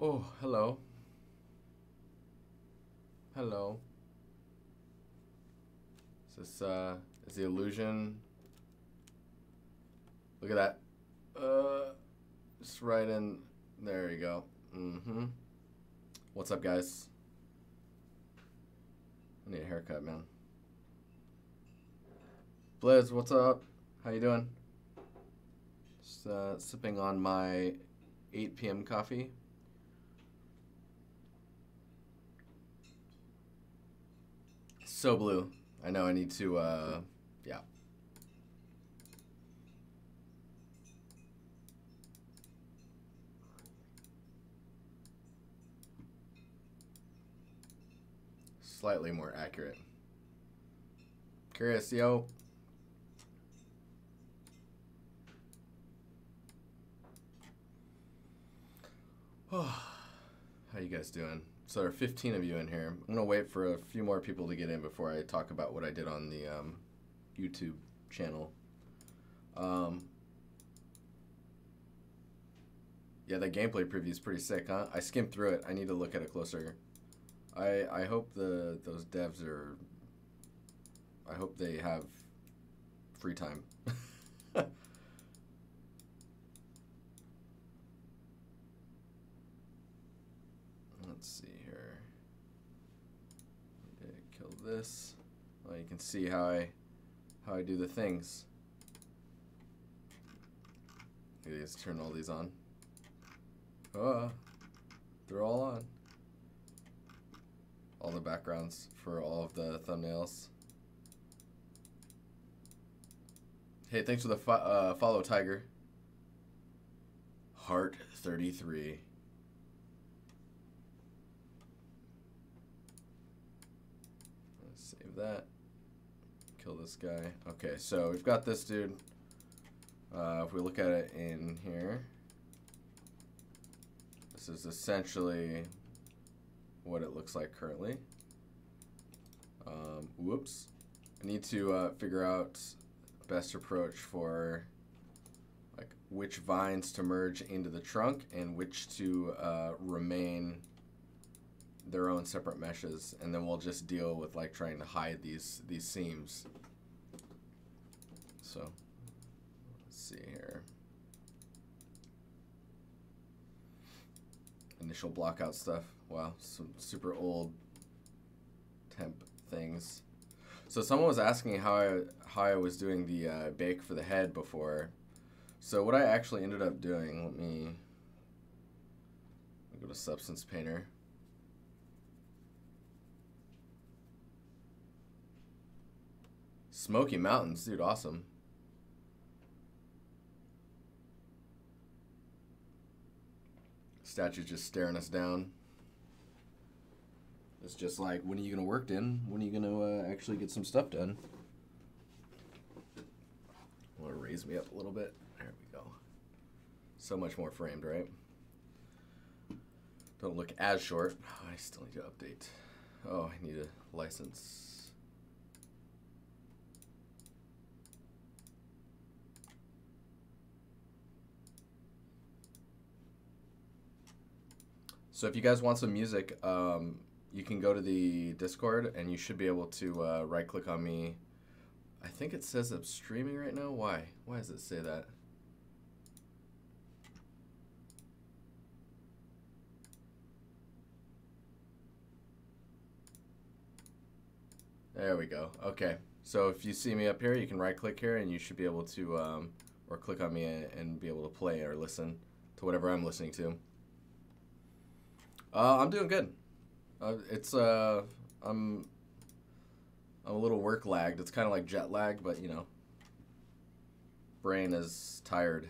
Oh, hello. Hello. Is the illusion? Look at that. Just right in. There you go. Mm-hmm. What's up, guys? I need a haircut, man. Blizz, what's up? How you doing? Just sipping on my 8 p.m. coffee. So blue. I know I need to, yeah. Slightly more accurate. Curious, yo. How you guys doing? So there are 15 of you in here. I'm gonna wait for a few more people to get in before I talk about what I did on the YouTube channel. Yeah, that gameplay preview is pretty sick, huh? I skimmed through it. I need to look at it closer. I hope those devs are. I hope they have free time. Let's see here. Okay, kill this. Well, you can see how I do the things. Let's turn all these on. Oh, they're all on. All the backgrounds for all of the thumbnails. Hey, thanks for the follow, Tiger. Heart 33. Let's save that. Kill this guy. Okay, so we've got this dude. If we look at it in here, this is essentially what it looks like currently. Whoops. I need to figure out best approach for like which vines to merge into the trunk and which to remain their own separate meshes, and then we'll just deal with like trying to hide these seams. So let's see here. Initial blockout stuff. Wow, some super old temp things. So someone was asking how I was doing the bake for the head before. So what I actually ended up doing, let me go to Substance Painter. Smoky Mountains, dude, awesome. Statue's just staring us down. It's just like, when are you gonna work, Din? When are you gonna actually get some stuff done? Want to raise me up a little bit? There we go. So much more framed, right? Don't look as short. Oh, I still need to update. Oh, I need a license. So if you guys want some music, you can go to the Discord and you should be able to right click on me. I think it says I'm streaming right now. Why? Why does it say that? There we go. Okay. So if you see me up here, you can right click here and you should be able to, or click on me and be able to play or listen to whatever I'm listening to. I'm doing good. I'm a little work lagged. It's kind of like jet lag, but you know, brain is tired.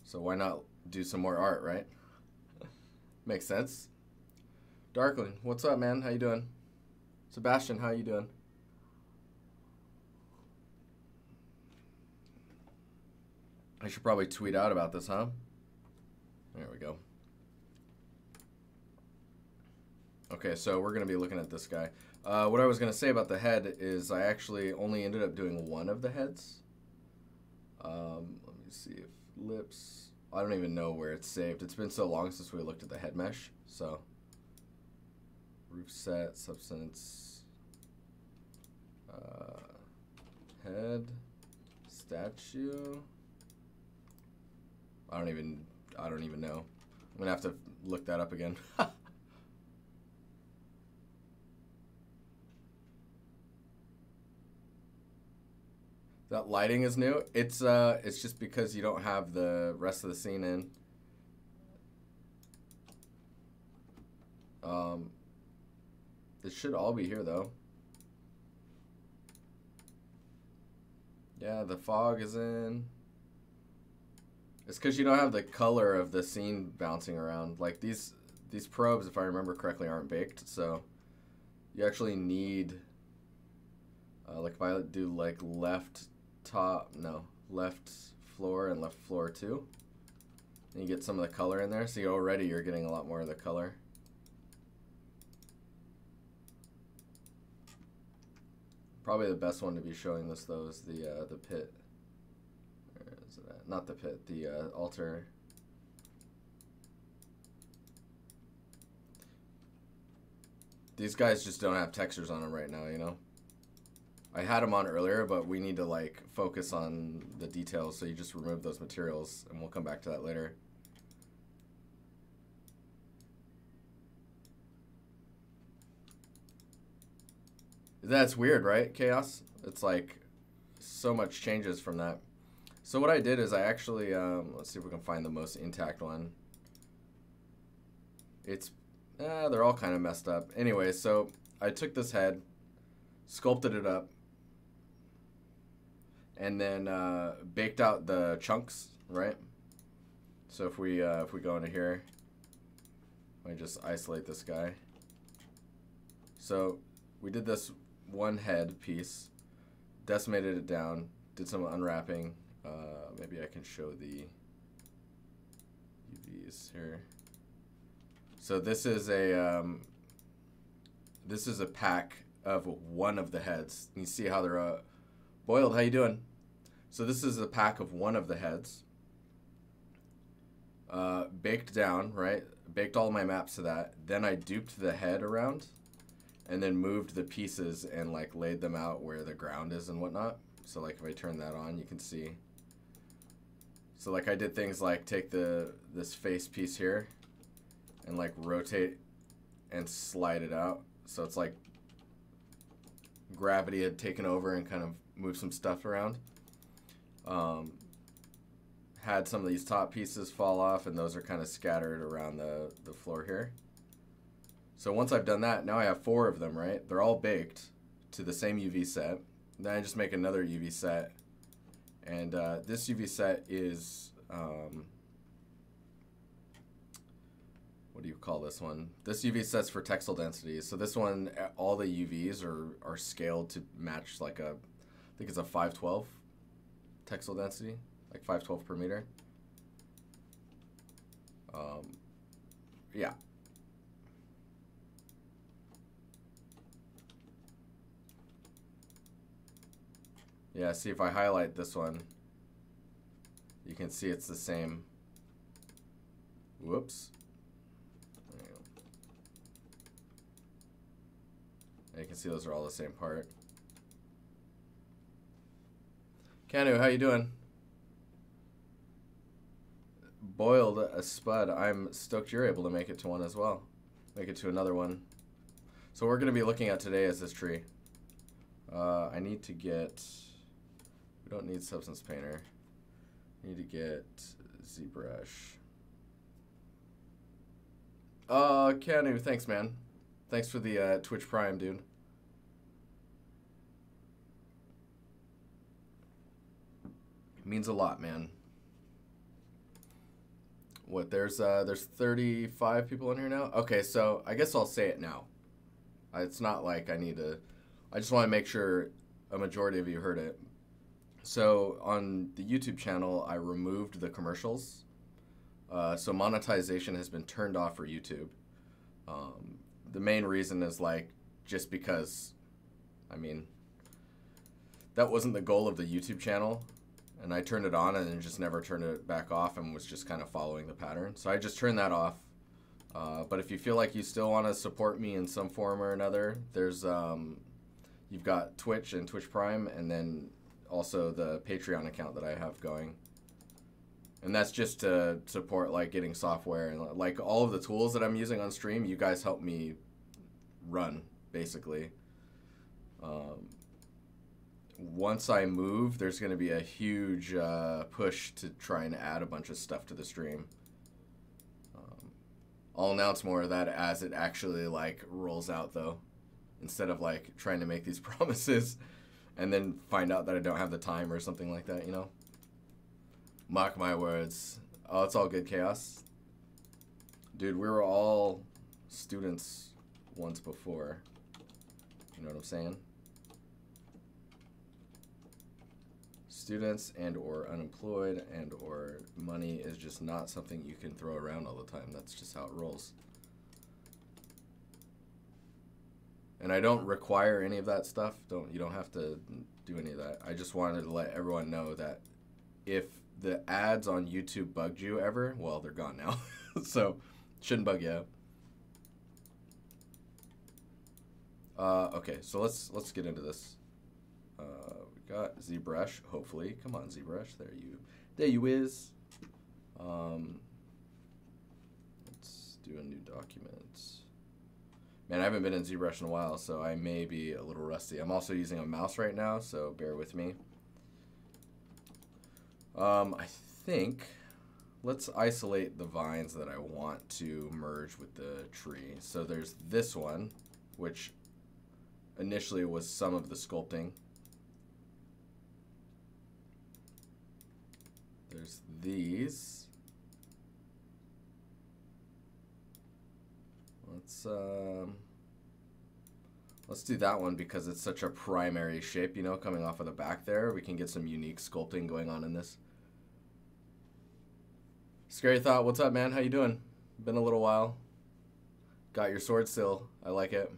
So why not do some more art, right? Makes sense. Darkling, what's up, man? How you doing? Sebastian, how you doing? I should probably tweet out about this, huh? There we go. Okay, so we're going to be looking at this guy. What I was going to say about the head is I actually only ended up doing one of the heads. Let me see if lips, I don't even know where it's saved. It's been so long since we looked at the head mesh. So roof set, substance, head, statue. I don't even know. I'm gonna have to look that up again. That lighting is new. It's just because you don't have the rest of the scene in. It should all be here though. Yeah, the fog is in. It's because you don't have the color of the scene bouncing around. Like these probes, if I remember correctly, aren't baked, so you actually need like if I do like left floor and left floor too, and you get some of the color in there. So already you're getting a lot more of the color. Probably the best one to be showing this though is the pit. Where is it at? Not the pit, the altar. These guys just don't have textures on them right now, you know? I had them on earlier, but we need to like focus on the details, so you just remove those materials, and we'll come back to that later. That's weird, right, Chaos? It's like so much changes from that. So what I did is I actually, let's see if we can find the most intact one. It's, they're all kind of messed up. Anyway, so I took this head, sculpted it up, and then baked out the chunks, right? So if we go into here, I just isolate this guy. So we did this one head piece, decimated it down, did some unwrapping. Maybe I can show the UVs here. So this is a pack of one of the heads. You see how they're boiled. How you doing? So this is a pack of one of the heads, baked down, right? Baked all my maps to that. Then I duped the head around, and then moved the pieces and like laid them out where the ground is and whatnot. So like if I turn that on, you can see. So like I did things like take this face piece here and like rotate and slide it out. So it's like gravity had taken over and kind of moved some stuff around. Had some of these top pieces fall off, and those are kind of scattered around the floor here. So once I've done that, now I have 4 of them, right? They're all baked to the same UV set. Then I just make another UV set. And this UV set is, what do you call this one? This UV set's for textile density. So this one, all the UVs are scaled to match like I think it's a 512 textile density, like 512 per meter. Yeah. Yeah, see if I highlight this one, you can see it's the same. Whoops. There you go. And you can see those are all the same part. Canu, how you doing? Boiled a spud. I'm stoked you're able to make it to one as well. Make it to another one. So what we're going to be looking at today is this tree. I need to get... We don't need Substance Painter. Need to get ZBrush. Keanu, thanks, man. Thanks for the Twitch Prime, dude. It means a lot, man. What, there's 35 people in here now? Okay, so I guess I'll say it now. It's not like I need to... I just want to make sure a majority of you heard it. So on the YouTube channel, I removed the commercials. So monetization has been turned off for YouTube. The main reason is like just because, I mean, that wasn't the goal of the YouTube channel. and I turned it on and then just never turned it back off and was just kind of following the pattern. So I just turned that off. But if you feel like you still want to support me in some form or another, there's you've got Twitch and Twitch Prime, and then also the Patreon account that I have going. And that's just to support like getting software and like all of the tools that I'm using on stream. You guys help me run basically. Once I move, there's going to be a huge push to try and add a bunch of stuff to the stream. I'll announce more of that as it actually like rolls out though, instead of like trying to make these promises and then find out that I don't have the time or something like that, you know? Mark my words. Oh, it's all good, Chaos. Dude, we were all students once before. You know what I'm saying? Students and or unemployed and or money is just not something you can throw around all the time. That's just how it rolls. And I don't require any of that stuff. You don't have to do any of that. I just wanted to let everyone know that if the ads on YouTube bugged you ever, well, they're gone now. So, shouldn't bug you. Okay, so let's get into this. We got ZBrush, hopefully. Come on, ZBrush. There you is. Let's do a new document. Man, I haven't been in ZBrush in a while, so I may be a little rusty. I'm also using a mouse right now, so bear with me. I think let's isolate the vines that I want to merge with the tree. So there's this one, which initially was some of the sculpting. There's these. Let's do that one because it's such a primary shape, you know, coming off of the back there. We can get some unique sculpting going on in this. Scary Thought, what's up, man? How you doing? Been a little while. Got your sword still. I like it.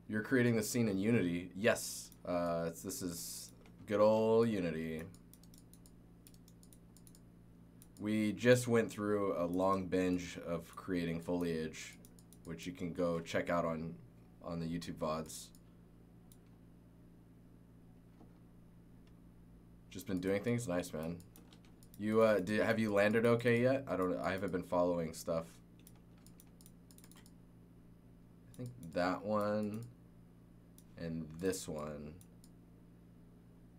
You're creating the scene in Unity. Yes. This is good old Unity. We just went through a long binge of creating foliage, which you can go check out on the YouTube VODs. Just been doing things? Nice, man. You have you landed okay yet? I haven't been following stuff. I think that one and this one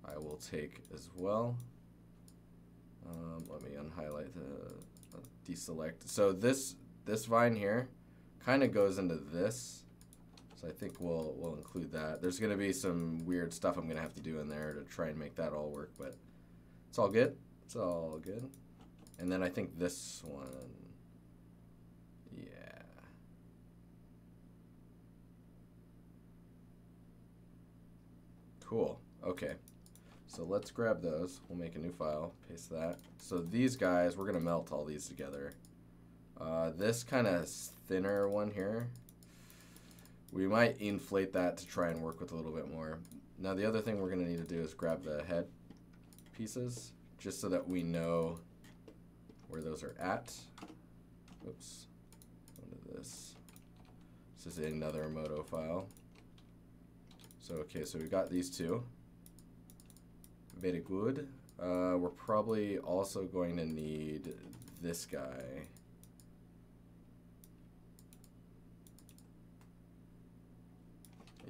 I will take as well. Let me unhighlight the deselect. So this vine here kind of goes into this. So I think we'll include that. There's going to be some weird stuff I'm going to have to do in there to try and make that all work, but it's all good. It's all good. And then I think this one, yeah. Cool. Okay. So let's grab those. We'll make a new file, paste that. So these guys, we're going to melt all these together. This kind of thinner one here, we might inflate that to try and work with a little bit more. Now the other thing we're going to need to do is grab the head pieces, just so that we know where those are at. Oops. Go to this. This is another Moto file. So, okay, so we got these two. Very good. We're probably also going to need this guy.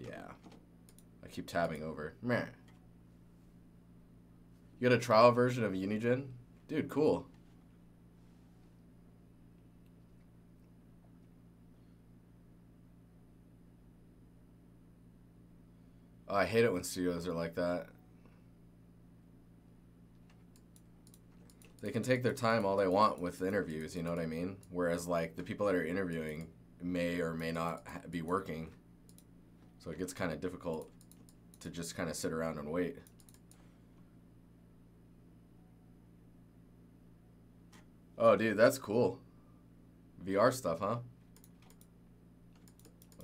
Yeah. I keep tabbing over. Meh. You got a trial version of Unigen? Dude, cool. Oh, I hate it when studios are like that. They can take their time all they want with interviews, you know what I mean? Whereas, like, the people that are interviewing may or may not be working. So it gets kind of difficult to just kind of sit around and wait. Oh, dude, that's cool. VR stuff, huh?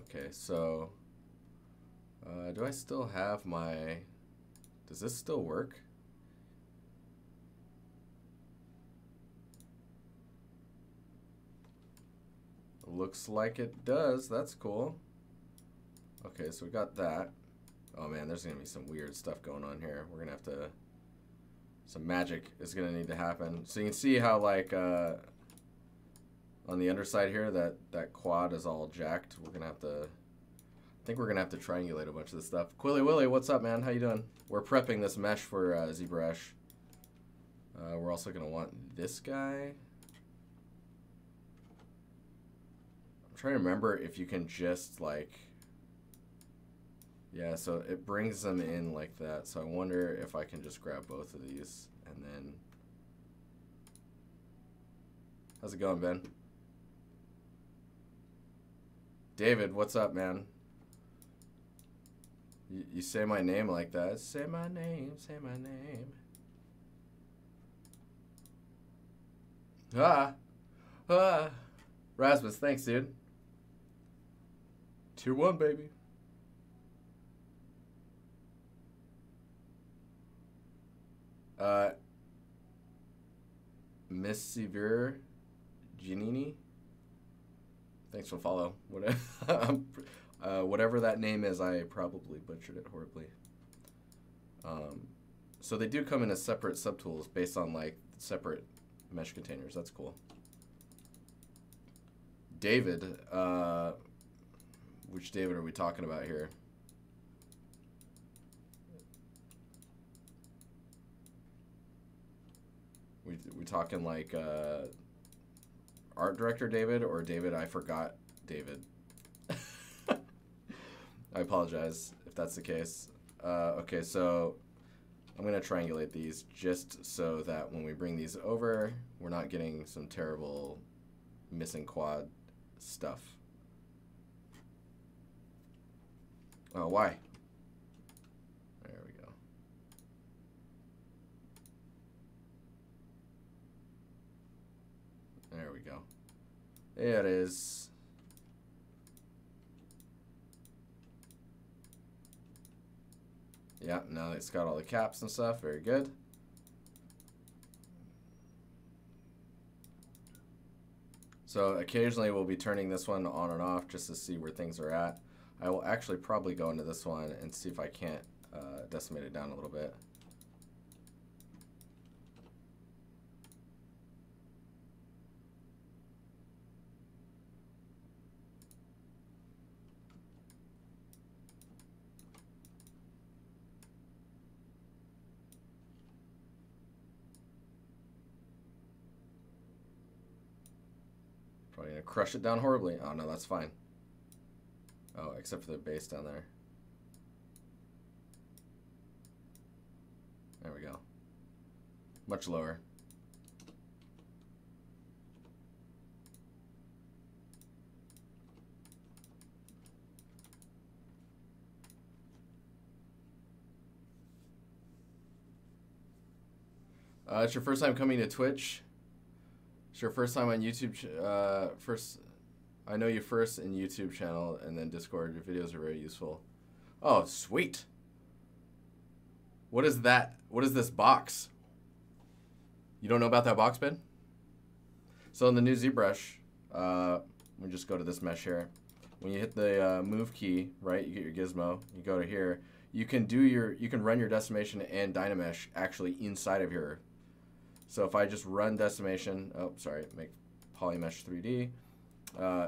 Okay, so... do I still have my Does this still work? Looks like it does. That's cool. Okay, so we got that. Oh man, there's gonna be some weird stuff going on here. We're gonna have to... Some magic is gonna need to happen. So you can see how, like, on the underside here, that quad is all jacked. We're gonna have to... I think we're gonna have to triangulate a bunch of this stuff. Quilly Willy, what's up, man? How you doing? We're prepping this mesh for ZBrush. We're also gonna want this guy. I'm trying to remember if you can just, like... Yeah, so it brings them in like that. So I wonder if I can just grab both of these and then... How's it going, Ben? David, what's up, man? You say my name like that. Say my name, say my name. Ah. Rasmus, thanks, dude. Tier 1, baby. Miss Severe Giannini. Thanks for the follow. Whatever that name is, I probably butchered it horribly. So they do come in as separate subtools based on like separate mesh containers. That's cool. David, which David are we talking about here? We talking like art director David or David I forgot David? I apologize if that's the case. Okay, so I'm going to triangulate these just so that when we bring these over, we're not getting some terrible missing quad stuff. Oh, why? There we go. There we go. There it is. Yeah, now it's got all the caps and stuff. Very good. So occasionally we'll be turning this one on and off just to see where things are at. I will actually probably go into this one and see if I can't decimate it down a little bit. Probably gonna crush it down horribly. Oh no, that's fine. Oh, except for the base down there. There we go. Much lower. It's your first time coming to Twitch. It's your first time on YouTube. I know you first in YouTube channel and then Discord. Your videos are very useful. Oh, sweet. What is that? What is this box? You don't know about that box, Ben? So in the new ZBrush, we just go to this mesh here. When you hit the move key, right, you get your gizmo. You go to here. You can run your decimation and Dynamesh actually inside of here. So if I just run decimation, oh, sorry, make polymesh 3D,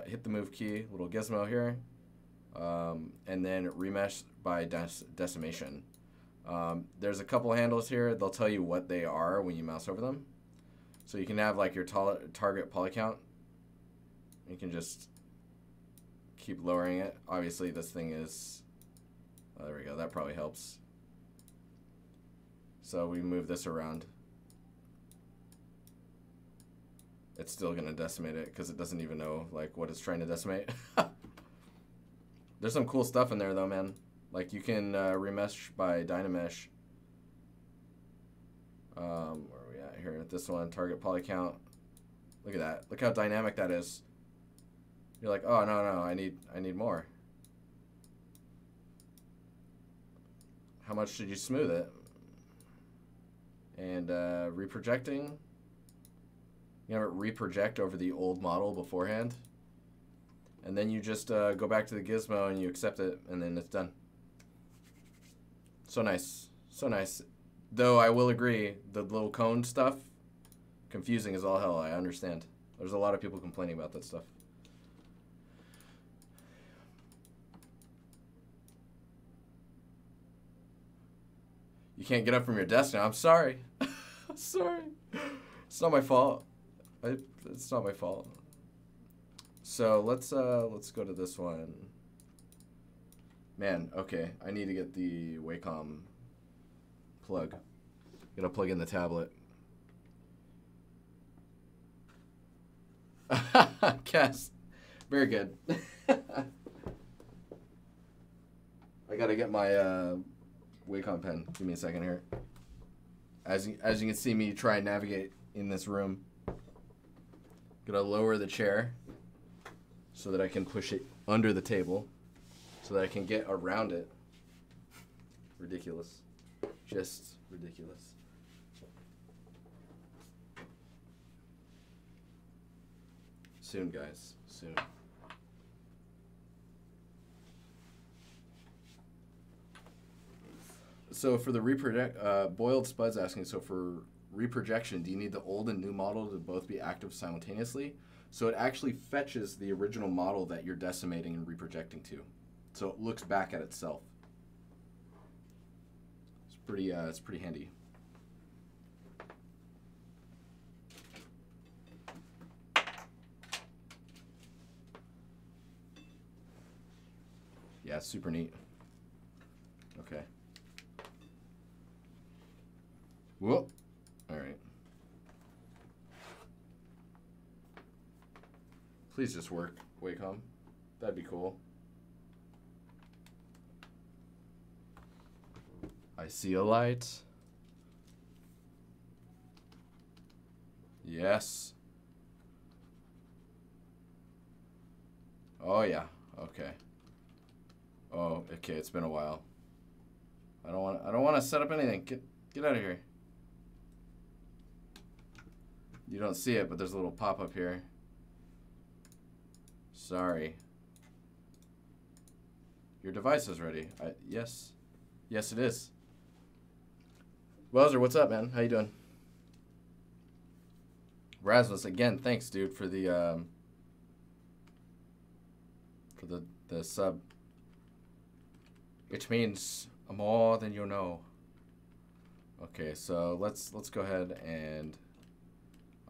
hit the move key, little gizmo here, and then remesh by decimation. There's a couple handles here. They'll tell you what they are when you mouse over them. So you can have like your target poly count. You can just keep lowering it. Obviously this thing is, oh, there we go, that probably helps. So we move this around. It's still gonna decimate it because it doesn't even know like what it's trying to decimate. There's some cool stuff in there though, man. Like you can remesh by Dynamesh. Where are we at here? At this one, target poly count. Look at that. Look how dynamic that is. You're like, oh no, I need more. How much should you smooth it? and reprojecting. You have it reproject over the old model beforehand, and then you just go back to the gizmo and you accept it, and then it's done. So nice, so nice. Though I will agree, the little cone stuff, confusing as all hell. I understand. There's a lot of people complaining about that stuff. You can't get up from your desk now. I'm sorry. I'm sorry. It's not my fault. It's not my fault. So let's go to this one. Man, okay. I need to get the Wacom plug. Gotta plug in the tablet. Cass. Very good. I gotta get my Wacom pen. Give me a second here. As you can see me try and navigate in this room. Gotta lower the chair so that I can push it under the table so that I can get around it. Ridiculous. Just ridiculous. Soon, guys. Soon. So for the Boiled Spud's asking, so for reprojection, do you need the old and new model to both be active simultaneously? So it actually fetches the original model that you're decimating and reprojecting to. So it looks back at itself. It's pretty handy. Yeah, it's super neat. Okay. Whoop. All right. Please just work, Wacom. That'd be cool. I see a light. Yes. Oh yeah. Okay. Oh, okay. It's been a while. I don't want to set up anything. Get out of here. You don't see it, but there's a little pop-up here. Sorry. Your device is ready. Yes. Yes, it is. Welser, what's up, man? How you doing? Rasmus, again, thanks, dude, for the sub. Which means more than you know. Okay, so let's go ahead and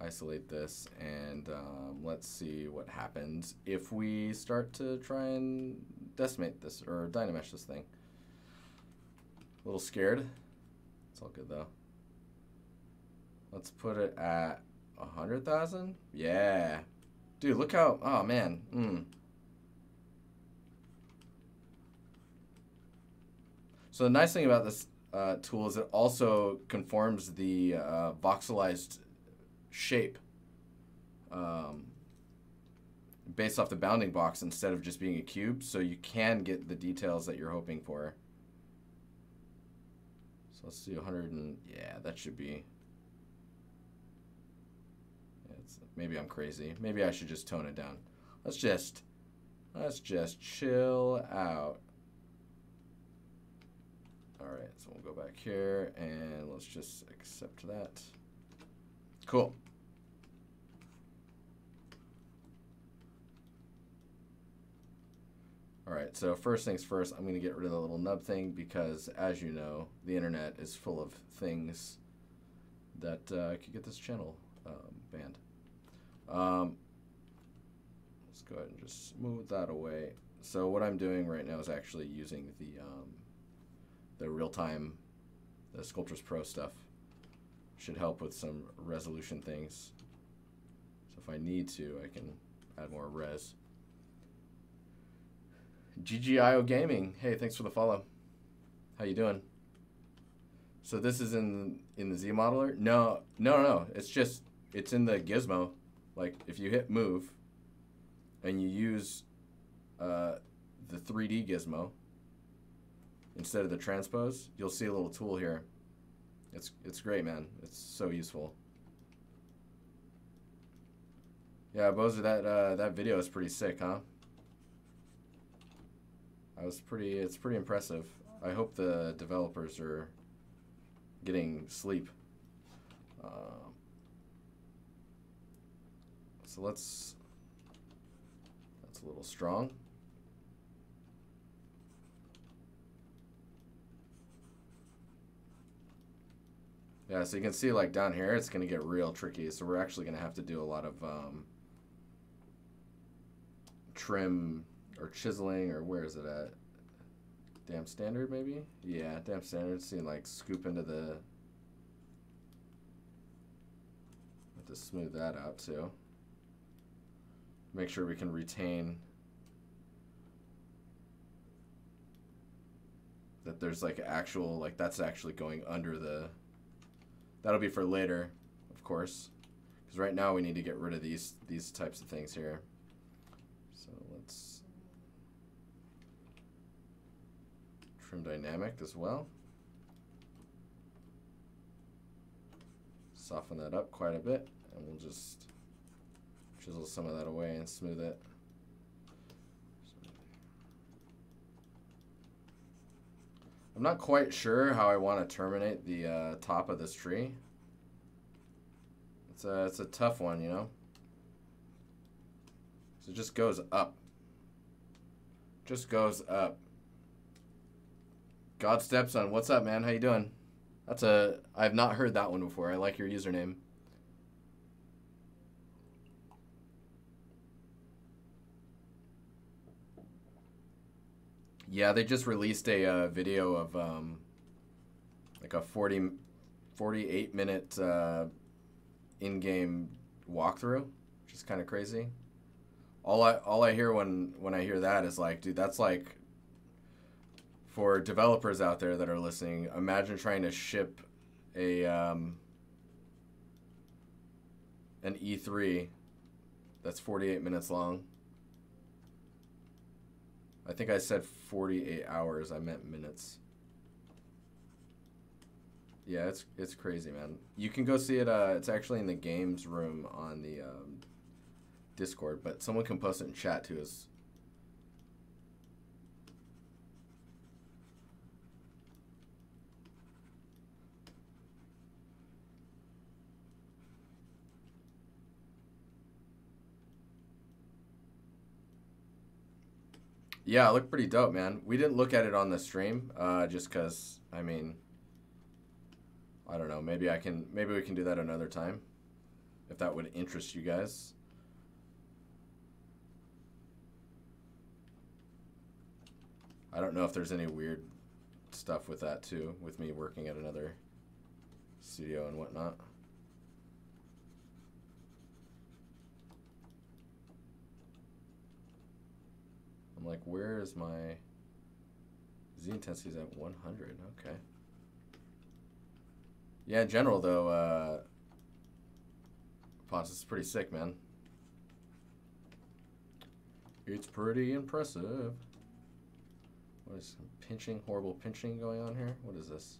isolate this, and let's see what happens if we start to try and decimate this or dynamesh this thing. A little scared. It's all good though. Let's put it at 100,000. Yeah, dude, look how. Oh man. So the nice thing about this tool is it also conforms the voxelized shape based off the bounding box instead of just being a cube, so you can get the details that you're hoping for. So let's do 100 and yeah, that should be. Maybe I'm crazy. Maybe I should just tone it down. Let's just chill out. All right, so we'll go back here and let's just accept that. Cool. All right, so first things first, I'm going to get rid of the little nub thing because, as you know, the internet is full of things that could get this channel banned. Let's go ahead and just move that away. So what I'm doing right now is actually using the real-time, the Sculptris Pro stuff. Should help with some resolution things. So if I need to, I can add more res. GGIO Gaming, hey, thanks for the follow. How you doing? So this is in the Z modeler? No. It's in the gizmo. Like if you hit move and you use the 3D gizmo instead of the transpose, you'll see a little tool here. It's great, man. It's so useful. Yeah, Bozer, that video is pretty sick, huh? It's pretty impressive. I hope the developers are getting sleep. So that's a little strong. Yeah, so you can see like down here, it's going to get real tricky. So we're actually going to have to do a lot of trim or chiseling, or where is it at? Damp standard, maybe? Yeah, damp standard. So you can like scoop into the... Have to smooth that out too. Make sure we can retain that there's like actual, like that's actually going under the... That'll be for later, of course, because right now we need to get rid of these types of things here. So let's trim dynamic as well. Soften that up quite a bit, and we'll just chisel some of that away and smooth it. I'm not quite sure how I want to terminate the top of this tree. It's a tough one, you know. So it just goes up. Just goes up. God Stepson, what's up, man? How you doing? I've not heard that one before. I like your username. Yeah, they just released a video of like a 48-minute in-game walkthrough, which is kind of crazy. All I hear when I hear that is like, dude, that's like, for developers out there that are listening, imagine trying to ship a an E3 that's 48 minutes long. I think I said 48 hours. I meant minutes. Yeah, it's crazy, man. You can go see it. It's actually in the games room on the Discord, but someone can post it in chat too. Yeah, it looked pretty dope, man. We didn't look at it on the stream, just because, I mean, I don't know. Maybe we can do that another time, if that would interest you guys. I don't know if there's any weird stuff with that too, with me working at another studio and whatnot. I'm like, where is my Z intensity is at 100? Okay. Yeah, in general though, Pontus is pretty sick, man. It's pretty impressive. What is some pinching, horrible pinching going on here? What is this?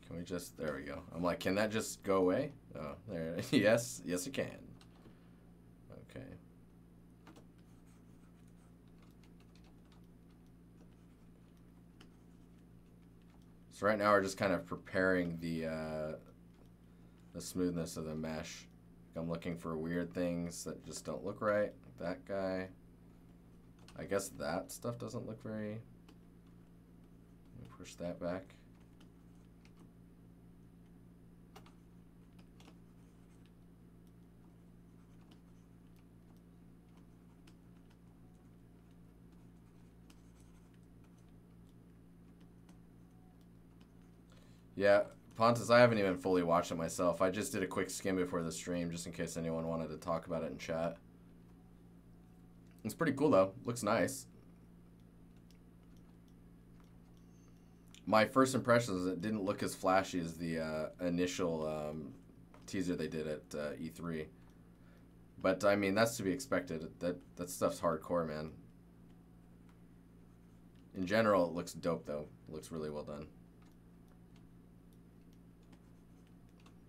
Can we just, there we go. I'm like, can that just go away? Oh, there, yes, yes it can. Okay. So right now we're just kind of preparing the smoothness of the mesh. I'm looking for weird things that just don't look right. Like that guy. I guess that stuff doesn't look very... Let me push that back. Yeah, Pontus, I haven't even fully watched it myself. I just did a quick skim before the stream just in case anyone wanted to talk about it in chat. It's pretty cool though. Looks nice. my first impression is it didn't look as flashy as the initial teaser they did at E3. But I mean, that's to be expected. That stuff's hardcore, man. In general, it looks dope though. It looks really well done.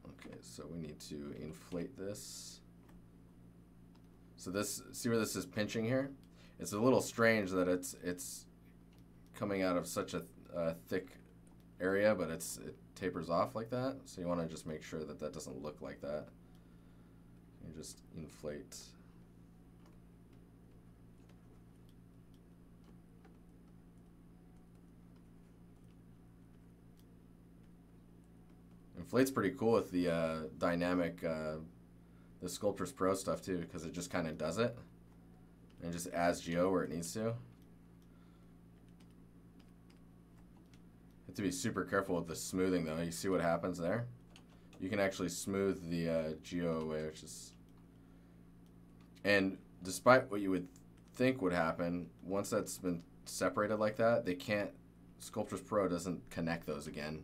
Okay, so we need to inflate this. So this, see where this is pinching here? It's a little strange that it's coming out of such a thick area, but it tapers off like that. So you want to just make sure that that doesn't look like that. You just inflate. Inflate's pretty cool with the dynamic, the Sculptris Pro stuff too, because it just kind of does it and just adds geo where it needs to. Have to be super careful with the smoothing though. You see what happens there? You can actually smooth the geo away, which is, and despite what you would think would happen, once that's been separated like that, they can't, Sculptris Pro doesn't connect those again.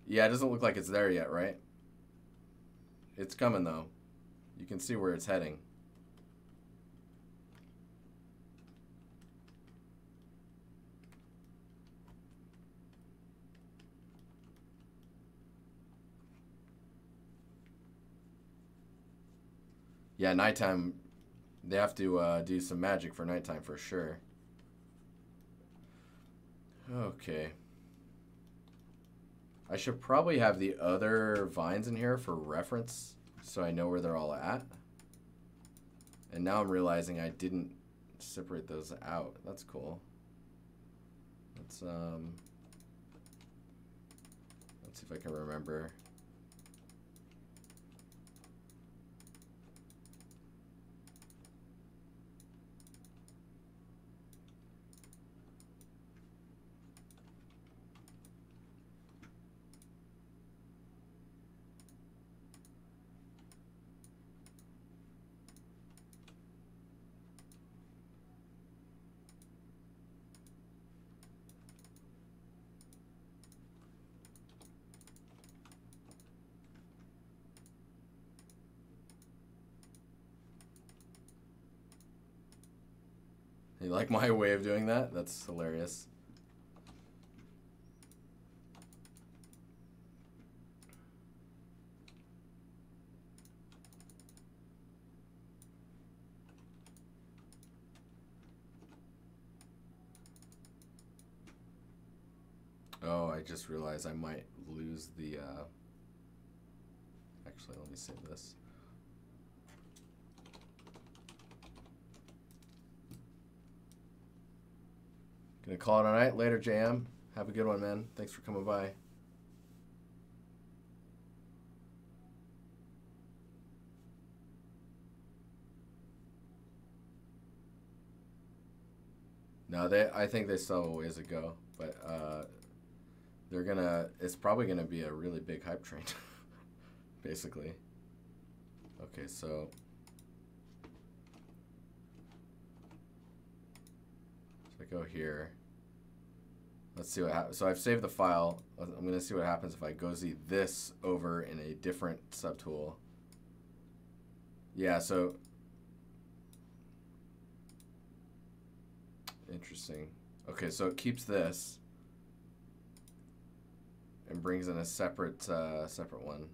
Yeah, it doesn't look like it's there yet, right? It's coming though. You can see where it's heading. Yeah, nighttime, they have to do some magic for nighttime for sure. Okay. I should probably have the other vines in here for reference so I know where they're all at. And now I'm realizing I didn't separate those out. That's cool. Let's see if I can remember. You like my way of doing that? That's hilarious. Oh, I just realized I might lose the, actually, let me save this. Gonna call it a night. Later, JM. Have a good one, man. Thanks for coming by. No, I think they still have a ways to go, but it's probably gonna be a really big hype train, basically. Okay, so I go here. Let's see what happens. So I've saved the file. I'm gonna see what happens if I go Z this over in a different subtool. Yeah, so interesting. Okay, so it keeps this and brings in a separate separate one.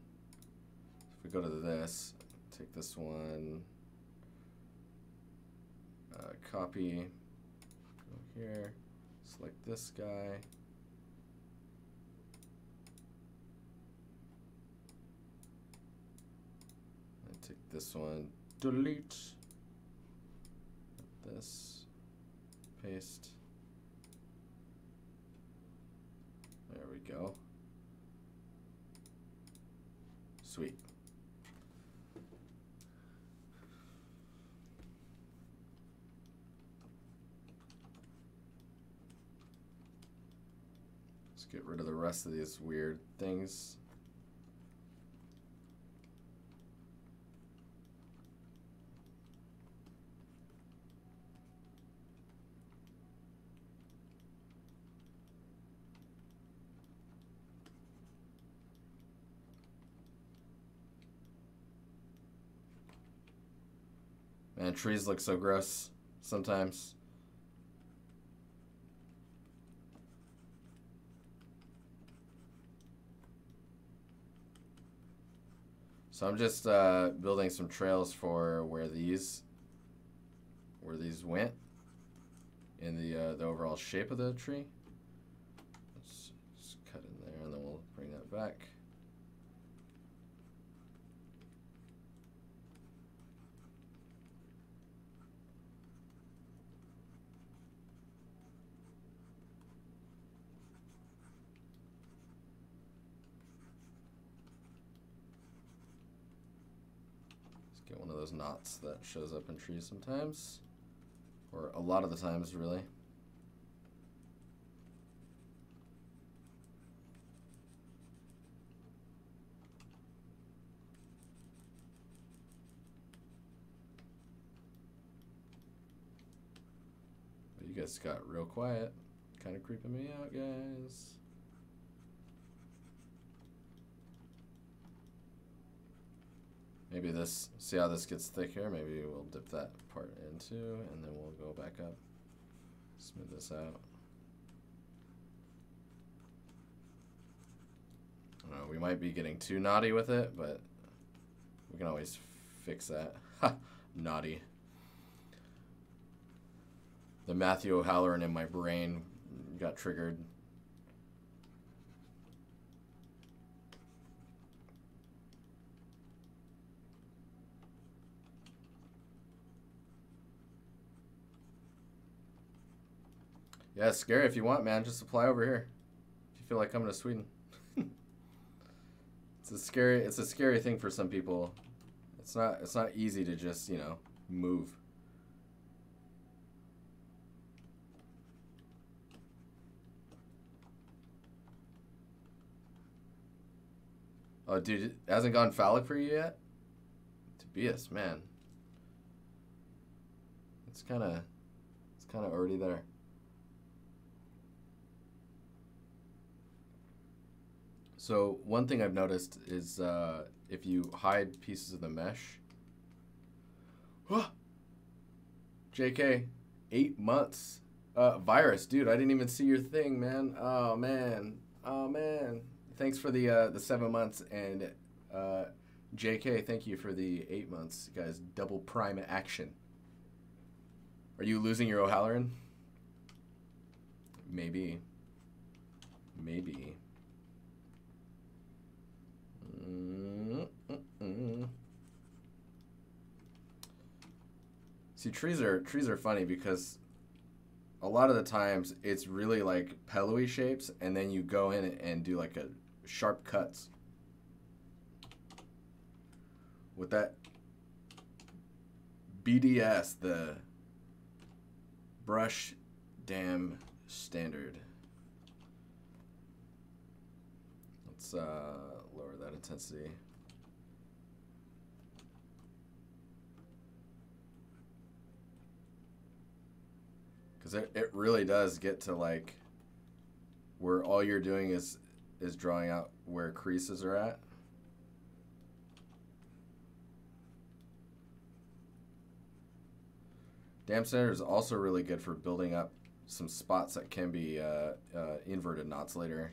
If we go to this, take this one, copy, go here, select this guy. And take this one, delete, this, paste. There we go. Sweet. Let's get rid of the rest of these weird things. And trees look so gross sometimes. So I'm just building some trails for where these went in the overall shape of the tree. Let's just cut in there, and then we'll bring that back. Get one of those knots that shows up in trees sometimes, or a lot of the times, really. But you guys got real quiet, kind of creeping me out, guys. Maybe this, see how this gets thick here? Maybe we'll dip that part into, and then we'll go back up. Smooth this out. I don't know, we might be getting too naughty with it, but we can always fix that. Ha! Naughty. The Matthew O'Halloran in my brain got triggered. Yeah, it's scary. If you want, man, just apply over here. If you feel like coming to Sweden. It's a scary thing for some people. It's not easy to just, you know, move. Oh, dude, it hasn't gone phallic for you yet? Tobias, man. It's kind of already there. So one thing I've noticed is if you hide pieces of the mesh. JK, 8 months. Virus, dude, I didn't even see your thing, man. Oh man. Oh man. Thanks for the 7 months, and JK, thank you for the 8 months, guys. Double prime action. Are you losing your O'Halloran? Maybe. Maybe. See, trees are funny because a lot of the times it's really like pillowy shapes, and then you go in and do like a sharp cuts with that BDS, the brush dam standard. Let's lower that intensity. Because it really does get to like where all you're doing is drawing out where creases are at. Dam standard is also really good for building up some spots that can be inverted knots later.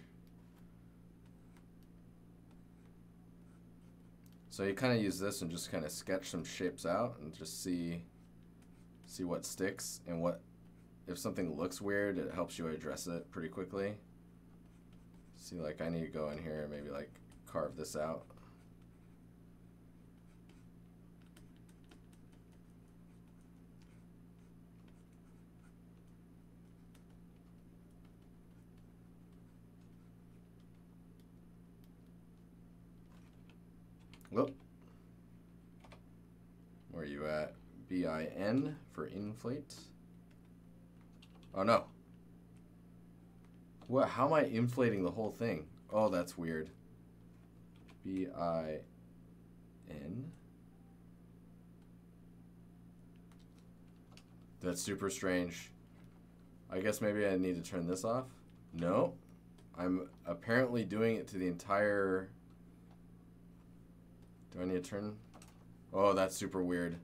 So you kind of use this and just kind of sketch some shapes out and just see what sticks, and what, if something looks weird, it helps you address it pretty quickly. See, like, I need to go in here and maybe like carve this out. Whoop. Where are you at? BIN for inflate. Oh no. What? How am I inflating the whole thing? Oh, that's weird. BIN. That's super strange. I guess maybe I need to turn this off. No. I'm apparently doing it to the entire... Do I need to turn? Oh, that's super weird.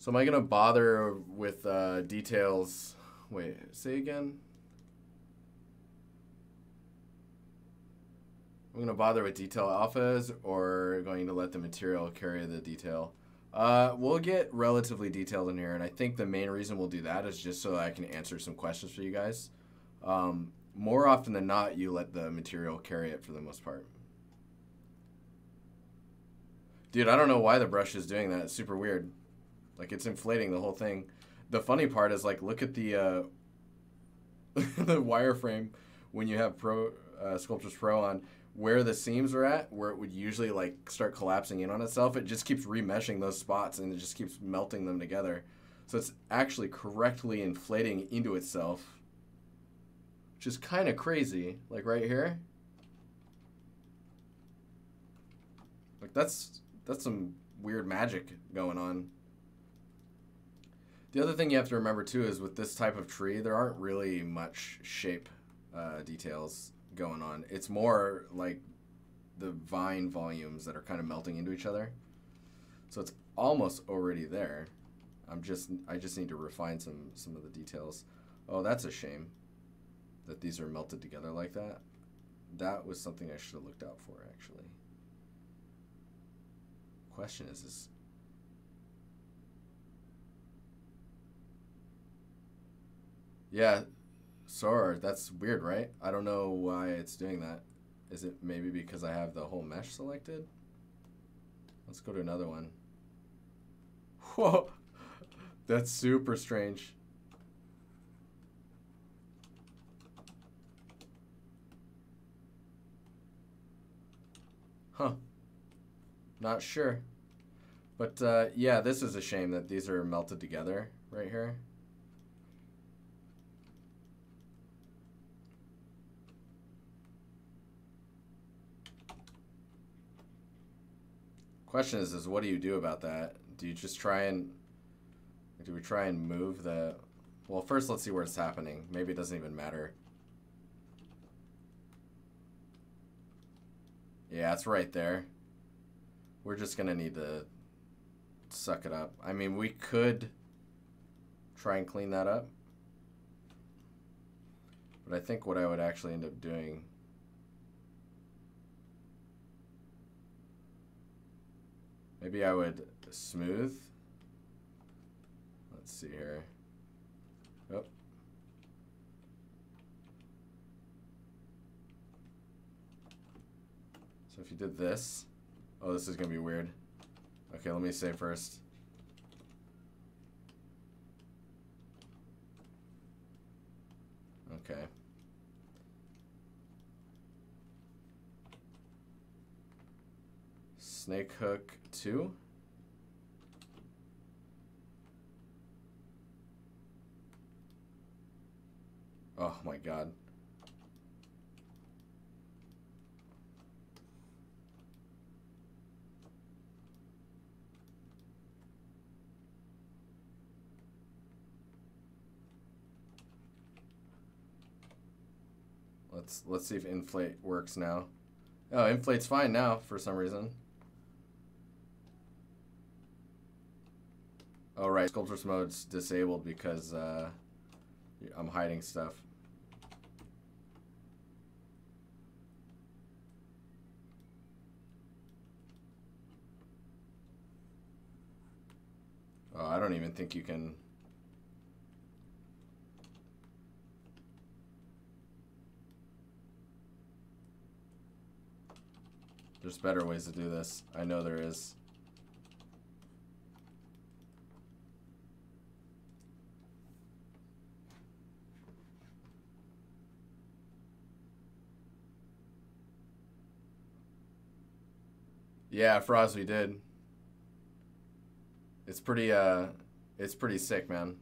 So am I gonna bother with details? Wait, say again. I'm gonna bother with detail alphas, or going to let the material carry the detail. We'll get relatively detailed in here, and I think the main reason we'll do that is just so that I can answer some questions for you guys. More often than not, you let the material carry it for the most part. Dude, I don't know why the brush is doing that. It's super weird. Like, it's inflating the whole thing. The funny part is, like, look at the the wireframe when you have Sculptris Pro on, where the seams are at, where it would usually, like, start collapsing in on itself. It just keeps remeshing those spots, and it just keeps melting them together. So it's actually correctly inflating into itself, which is kind of crazy. Like, right here. Like, that's some weird magic going on. The other thing you have to remember, too, is with this type of tree, there aren't really much shape details going on. It's more like the vine volumes that are kind of melting into each other. So it's almost already there. I just need to refine some of the details. Oh, that's a shame that these are melted together like that. That was something I should have looked out for, actually. Question is yeah, Sora, that's weird, right? I don't know why it's doing that. Is it maybe because I have the whole mesh selected? Let's go to another one. Whoa, that's super strange. Huh. Not sure. But yeah, this is a shame that these are melted together right here. Question is what do you do about that? Do you just try and... do we try and move the... Well, first let's see where it's happening. Maybe it doesn't even matter. Yeah, it's right there. We're just going to need to suck it up. I mean, we could try and clean that up. But I think what I would actually end up doing... maybe I would smooth. Let's see here. Oh. So if you did this... oh, this is going to be weird. Okay, let me say first. Okay. Snake hook 2. Oh my god. Let's see if inflate works now. Oh, inflate's fine now for some reason. Oh right, Sculptris mode's disabled because I'm hiding stuff. Oh, I don't even think you can... There's better ways to do this. I know there is. Yeah, Froz, we did. It's pretty sick, man.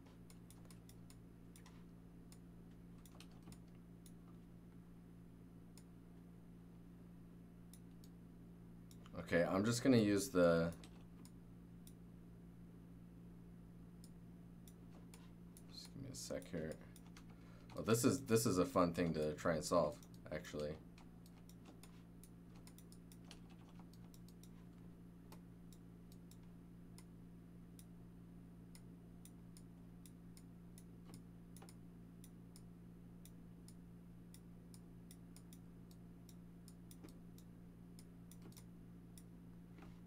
Okay, I'm just gonna use the... just give me a sec here. Oh, this is a fun thing to try and solve, actually.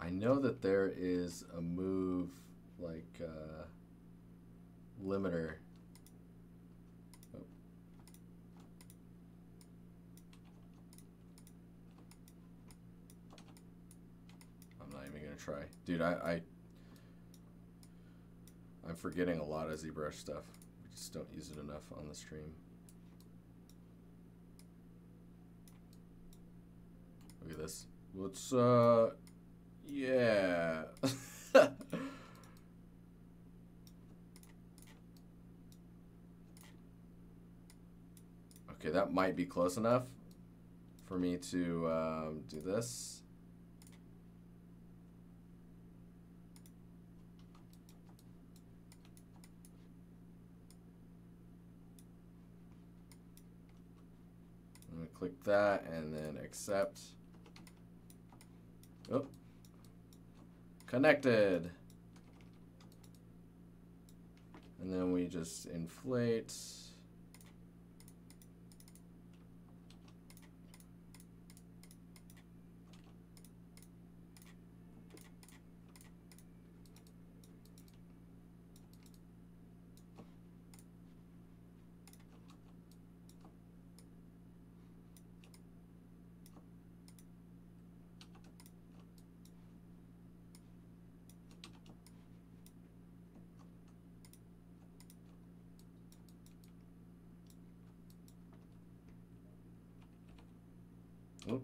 I know that there is a move like limiter. Oh. I'm not even gonna try, dude. I'm forgetting a lot of ZBrush stuff. We just don't use it enough on the stream. Look at this. Let's yeah. Okay, that might be close enough for me to do this. I'm gonna click that and then accept. Oh, connected. And then we just inflate. Oh.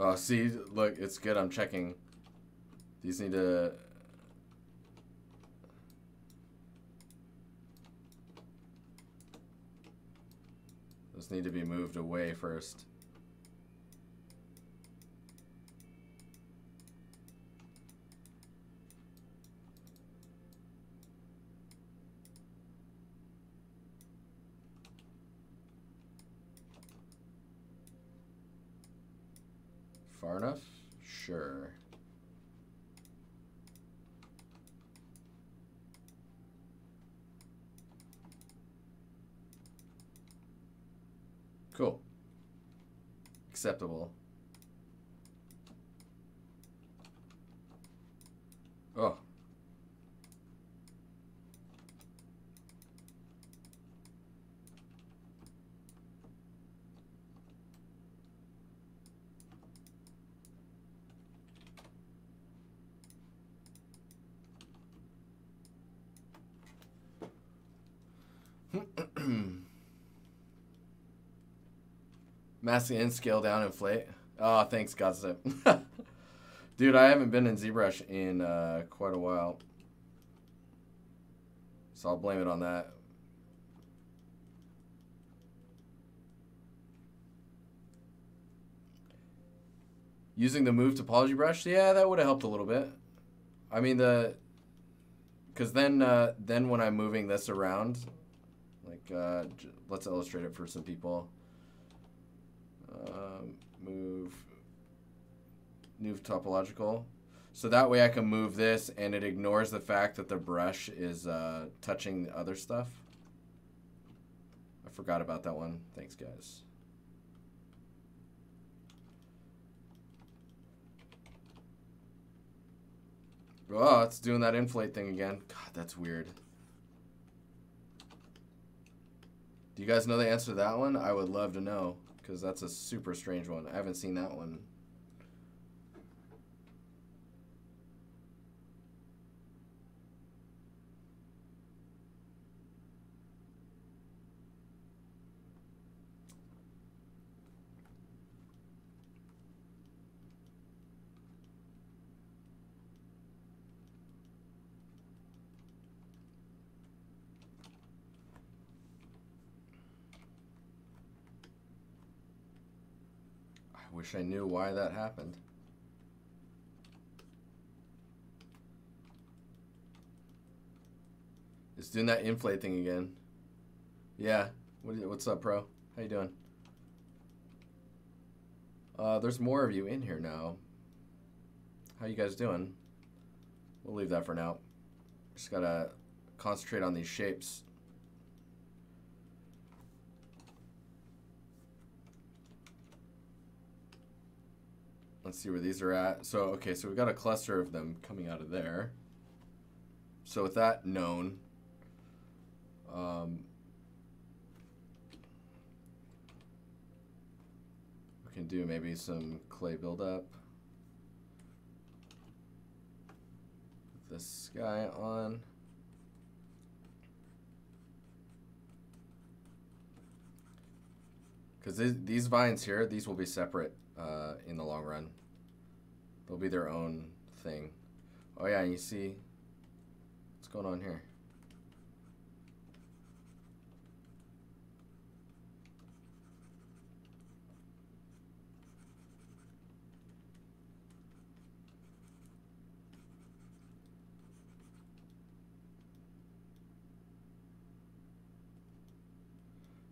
Oh, see, look, it's good. I'm checking. These need to. Those need to be moved away first. Far enough? Sure. Cool. Acceptable. Oh. Mask in, scale down, inflate. Oh, thanks, Gossip. Dude, I haven't been in ZBrush in quite a while. So I'll blame it on that. Using the move topology brush, yeah, that would have helped a little bit. I mean, because then when I'm moving this around, like, let's illustrate it for some people. Move topological. So that way I can move this and it ignores the fact that the brush is touching the other stuff. I forgot about that one. Thanks, guys. Oh, it's doing that inflate thing again. God, that's weird. Do you guys know the answer to that one? I would love to know, because that's a super strange one. I haven't seen that one. I wish I knew why that happened. It's doing that inflate thing again. Yeah, What's up, bro? How you doing? There's more of you in here now. How you guys doing? We'll leave that for now. Just gotta concentrate on these shapes. Let's see where these are at. So, okay, so we've got a cluster of them coming out of there. So with that known, we can do maybe some clay buildup. Put this guy on. Because these vines here, these will be separate in the long run. They'll be their own thing. Oh yeah, and you see what's going on here.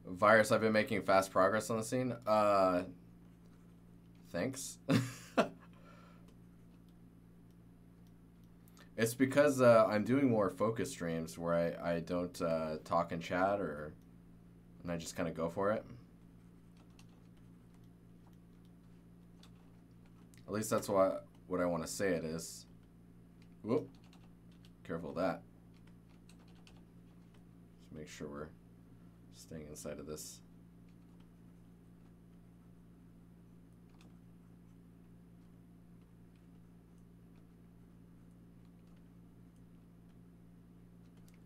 Virus, I've been making fast progress on the scene. Thanks. It's because I'm doing more focus streams where I don't talk and chat, and I just kind of go for it. At least that's what I want to say it is. Whoop. Careful of that. Just make sure we're staying inside of this.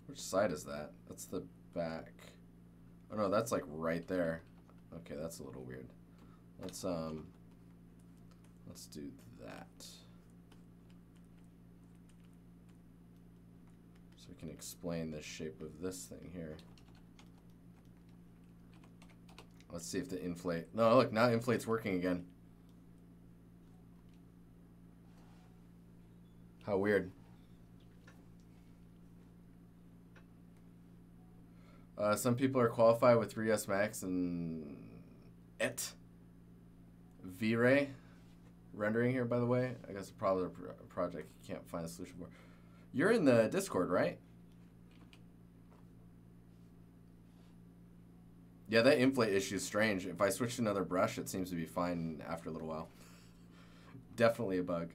Which side is that? That's the back. Oh no, that's like right there. Okay, that's a little weird. Let's do that. So we can explain the shape of this thing here. Let's see if the inflate. No, look, now inflate's working again. How weird. Some people are qualified with 3ds Max and V-Ray rendering here, by the way. I guess probably a project you can't find a solution for. You're in the Discord, right? Yeah, that inflate issue is strange. If I switch to another brush, it seems to be fine after a little while. Definitely a bug.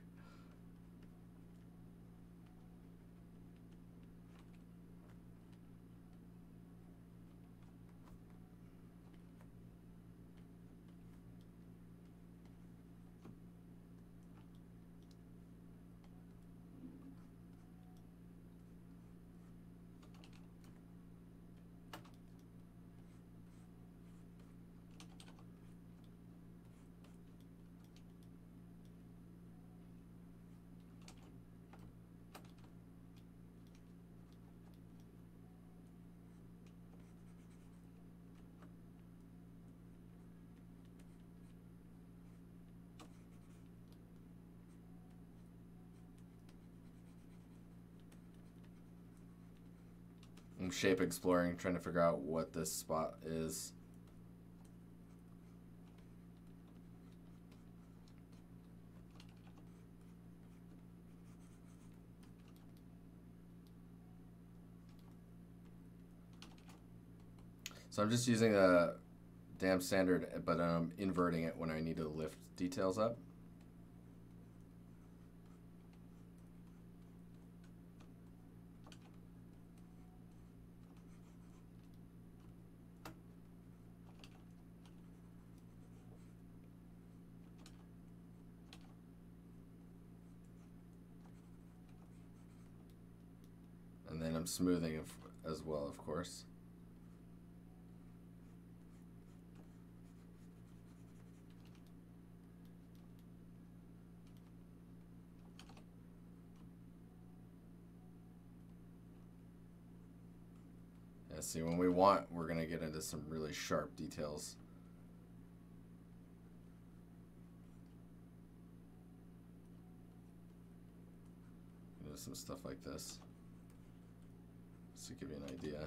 I'm shape exploring, trying to figure out what this spot is. So I'm just using a damn standard, but I'm inverting it when I need to lift details up. And then I'm smoothing as well, of course. Yeah, see, when we want, we're going to get into some really sharp details. Do some stuff like this. To give you an idea.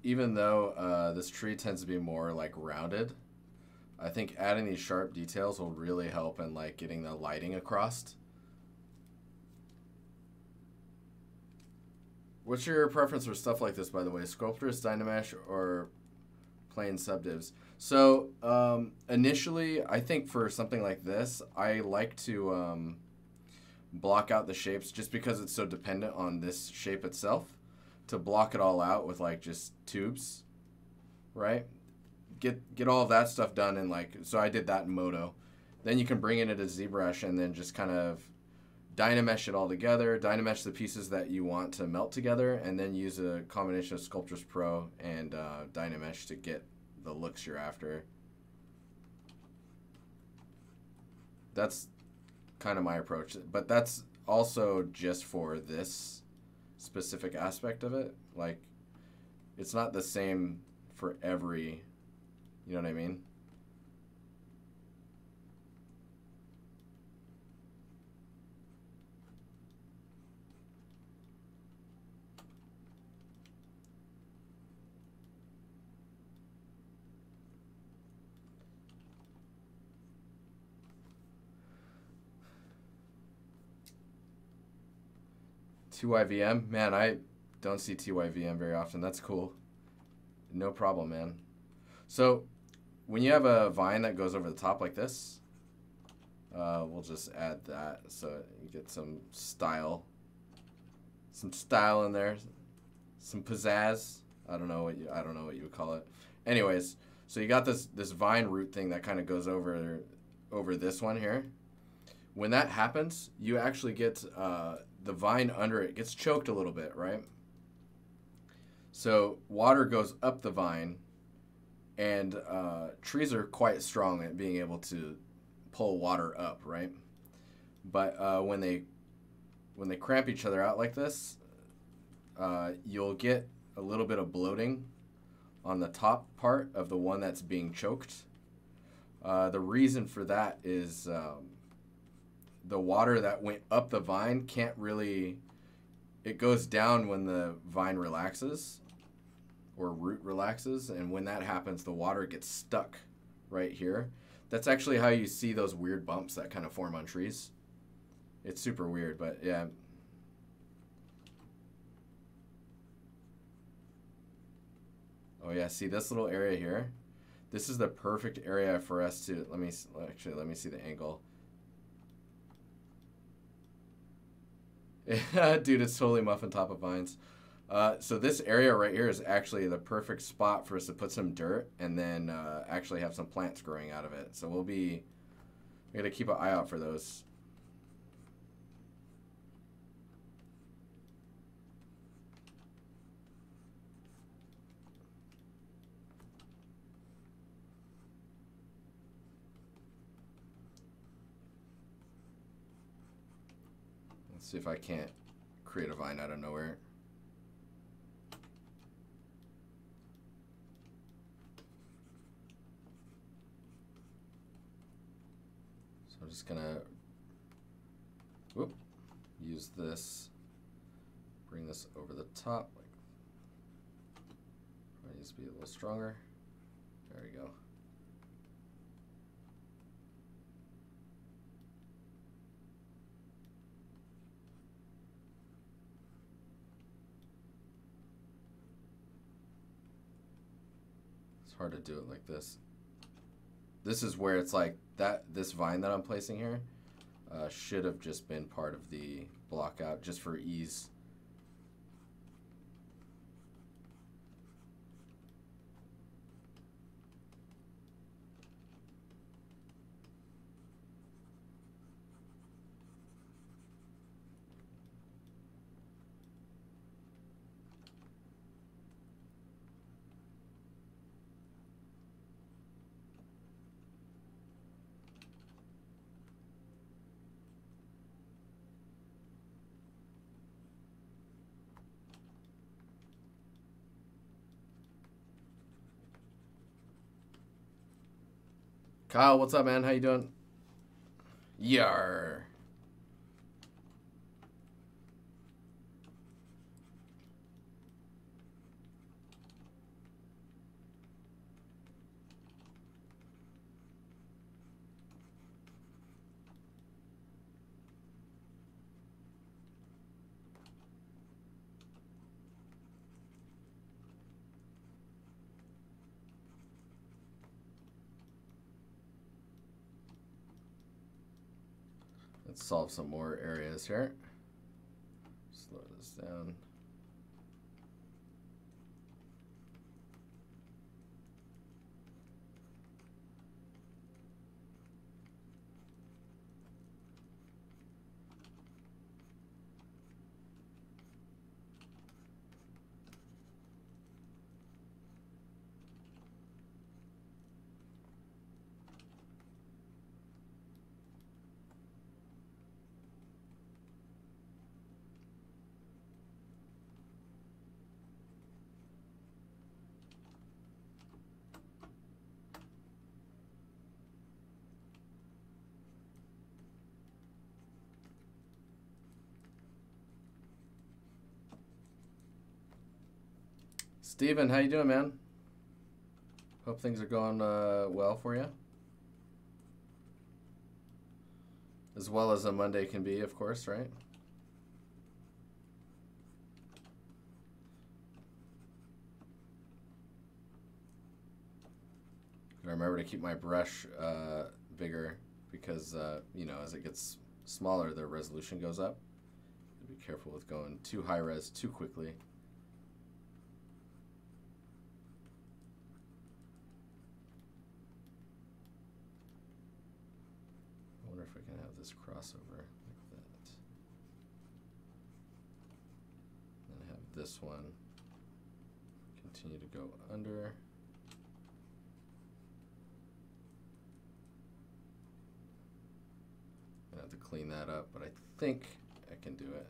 even though this tree tends to be more like rounded, I think adding these sharp details will really help in like getting the lighting across. What's your preference for stuff like this, by the way? Sculptors, Dynamesh, or plain subdivs? So initially, I think for something like this, I like to block out the shapes just because it's so dependent on this shape itself. To block it all out with like just tubes, right? Get all of that stuff done in like, so I did that in Modo. Then you can bring in it as ZBrush and then just kind of Dynamesh it all together, Dynamesh the pieces that you want to melt together, and then use a combination of Sculptris Pro and Dynamesh to get the looks you're after. That's kind of my approach, but that's also just for this specific aspect of it. Like, it's not the same for every, you know what I mean? TYVM? Man, I don't see TYVM very often. That's cool. No problem, man. So, when you have a vine that goes over the top like this, we'll just add that so you get some style. Some style in there. Some pizzazz. I don't know what you would call it. Anyways, so you got this vine root thing that kind of goes over this one here. When that happens, you actually get the vine under it gets choked a little bit, right? So water goes up the vine, and trees are quite strong at being able to pull water up, right? But when they cramp each other out like this, you'll get a little bit of bloating on the top part of the one that's being choked. The reason for that is the water that went up the vine can't really, it goes down when the vine relaxes or root relaxes, and when that happens, the water gets stuck right here. That's actually how you see those weird bumps that kind of form on trees. It's super weird, but yeah. Oh yeah, see this little area here? This is the perfect area for us to, let me see the angle. Dude, it's totally muffin top of vines. So this area right here is actually the perfect spot for us to put some dirt and then actually have some plants growing out of it. So we gotta keep an eye out for those. Let's see if I can't create a vine out of nowhere. So I'm just gonna use this, bring this over the top. It needs to be a little stronger. There we go. Hard to do it like this. This is where it's like that. This vine that I'm placing here should have just been part of the block out just for ease. Kyle, what's up, man? How you doing? Yar. Let's solve some more areas here. Slow this down. Steven, how you doing, man? Hope things are going well for you. As well as a Monday can be, of course, right? I remember to keep my brush bigger because, you know, as it gets smaller, the resolution goes up. Be careful with going too high res too quickly. I wonder if I can have this crossover like that. Then I have this one continue to go under. I have to clean that up, but I think I can do it.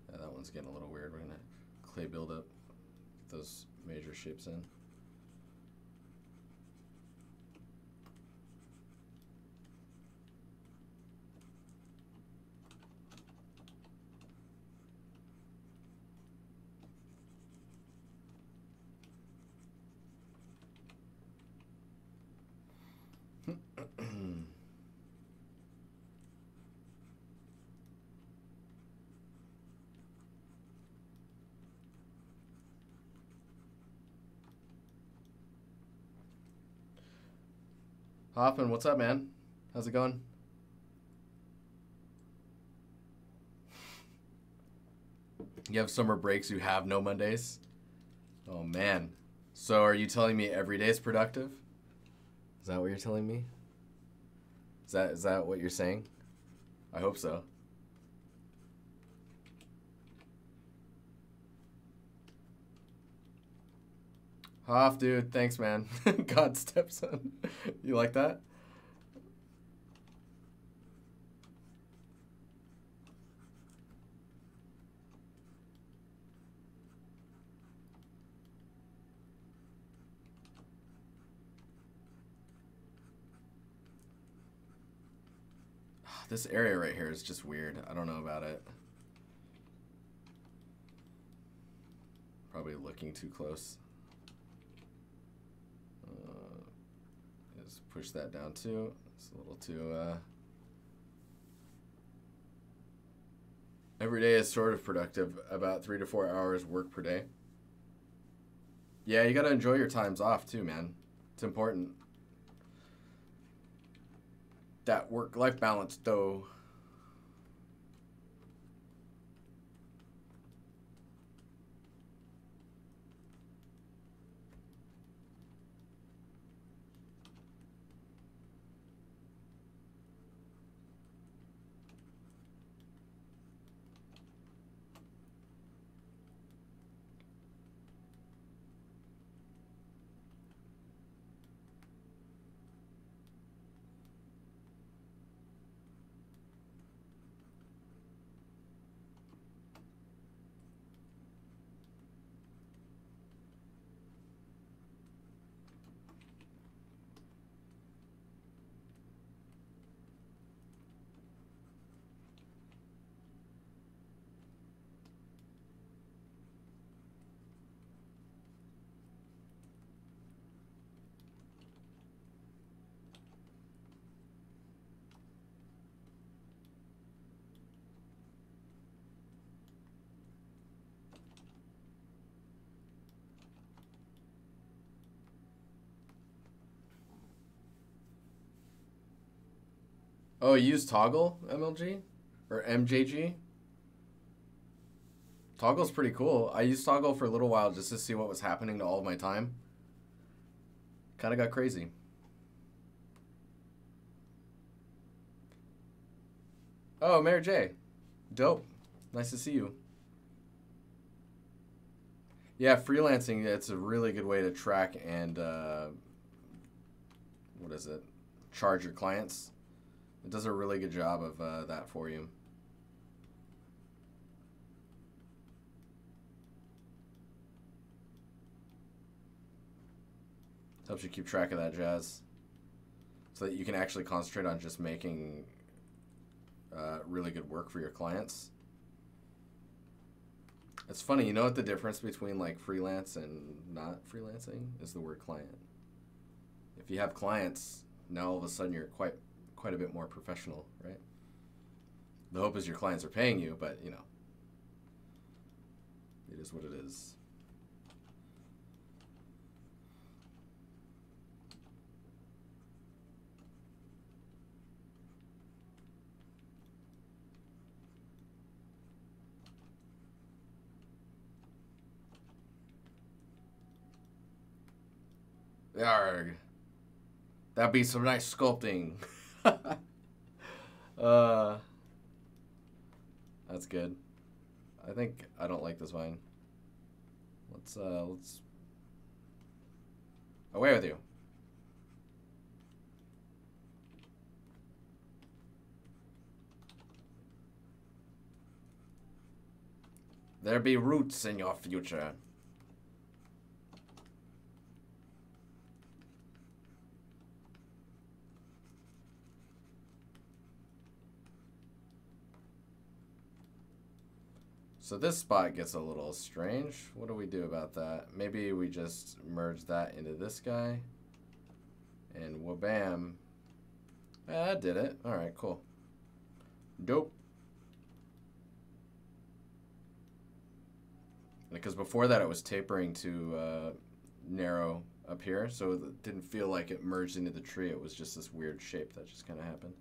Yeah, that one's getting a little weird. We're gonna clay build up those major shapes in. Hoffman, what's up, man? How's it going? You have summer breaks, you have no Mondays? Oh, man. So are you telling me every day is productive? Is that what you're telling me? Is that what you're saying? I hope so. Hoff, dude, thanks, man. God stepson. You like that? This area right here is just weird. I don't know about it. Probably looking too close. Just push that down too. It's a little too. Every day is sort of productive. About 3 to 4 hours work per day. Yeah, you gotta enjoy your times off too, man. It's important. That work-life balance, though. Oh, you use Toggle MLG? Or MJG? Toggle's pretty cool. I used Toggle for a little while just to see what was happening to all of my time. Kind of got crazy. Oh, Mary J. Dope. Nice to see you. Yeah, freelancing, it's a really good way to track and, what is it? Charge your clients. It does a really good job of that for you. Helps you keep track of that jazz. So that you can actually concentrate on just making really good work for your clients. It's funny, you know what the difference between like freelance and not freelancing is? The word client. If you have clients, now all of a sudden you're quite a bit more professional, right? The hope is your clients are paying you, but you know, it is what it is. Yarg. That'd be some nice sculpting. That's good. I think I don't like this vine. Let's away with you. There be roots in your future. So this spot gets a little strange. What do we do about that? Maybe we just merge that into this guy. And wha-bam. That did it. Alright, cool. Dope. Because before that it was tapering to narrow up here. So it didn't feel like it merged into the tree. It was just this weird shape that just kind of happened.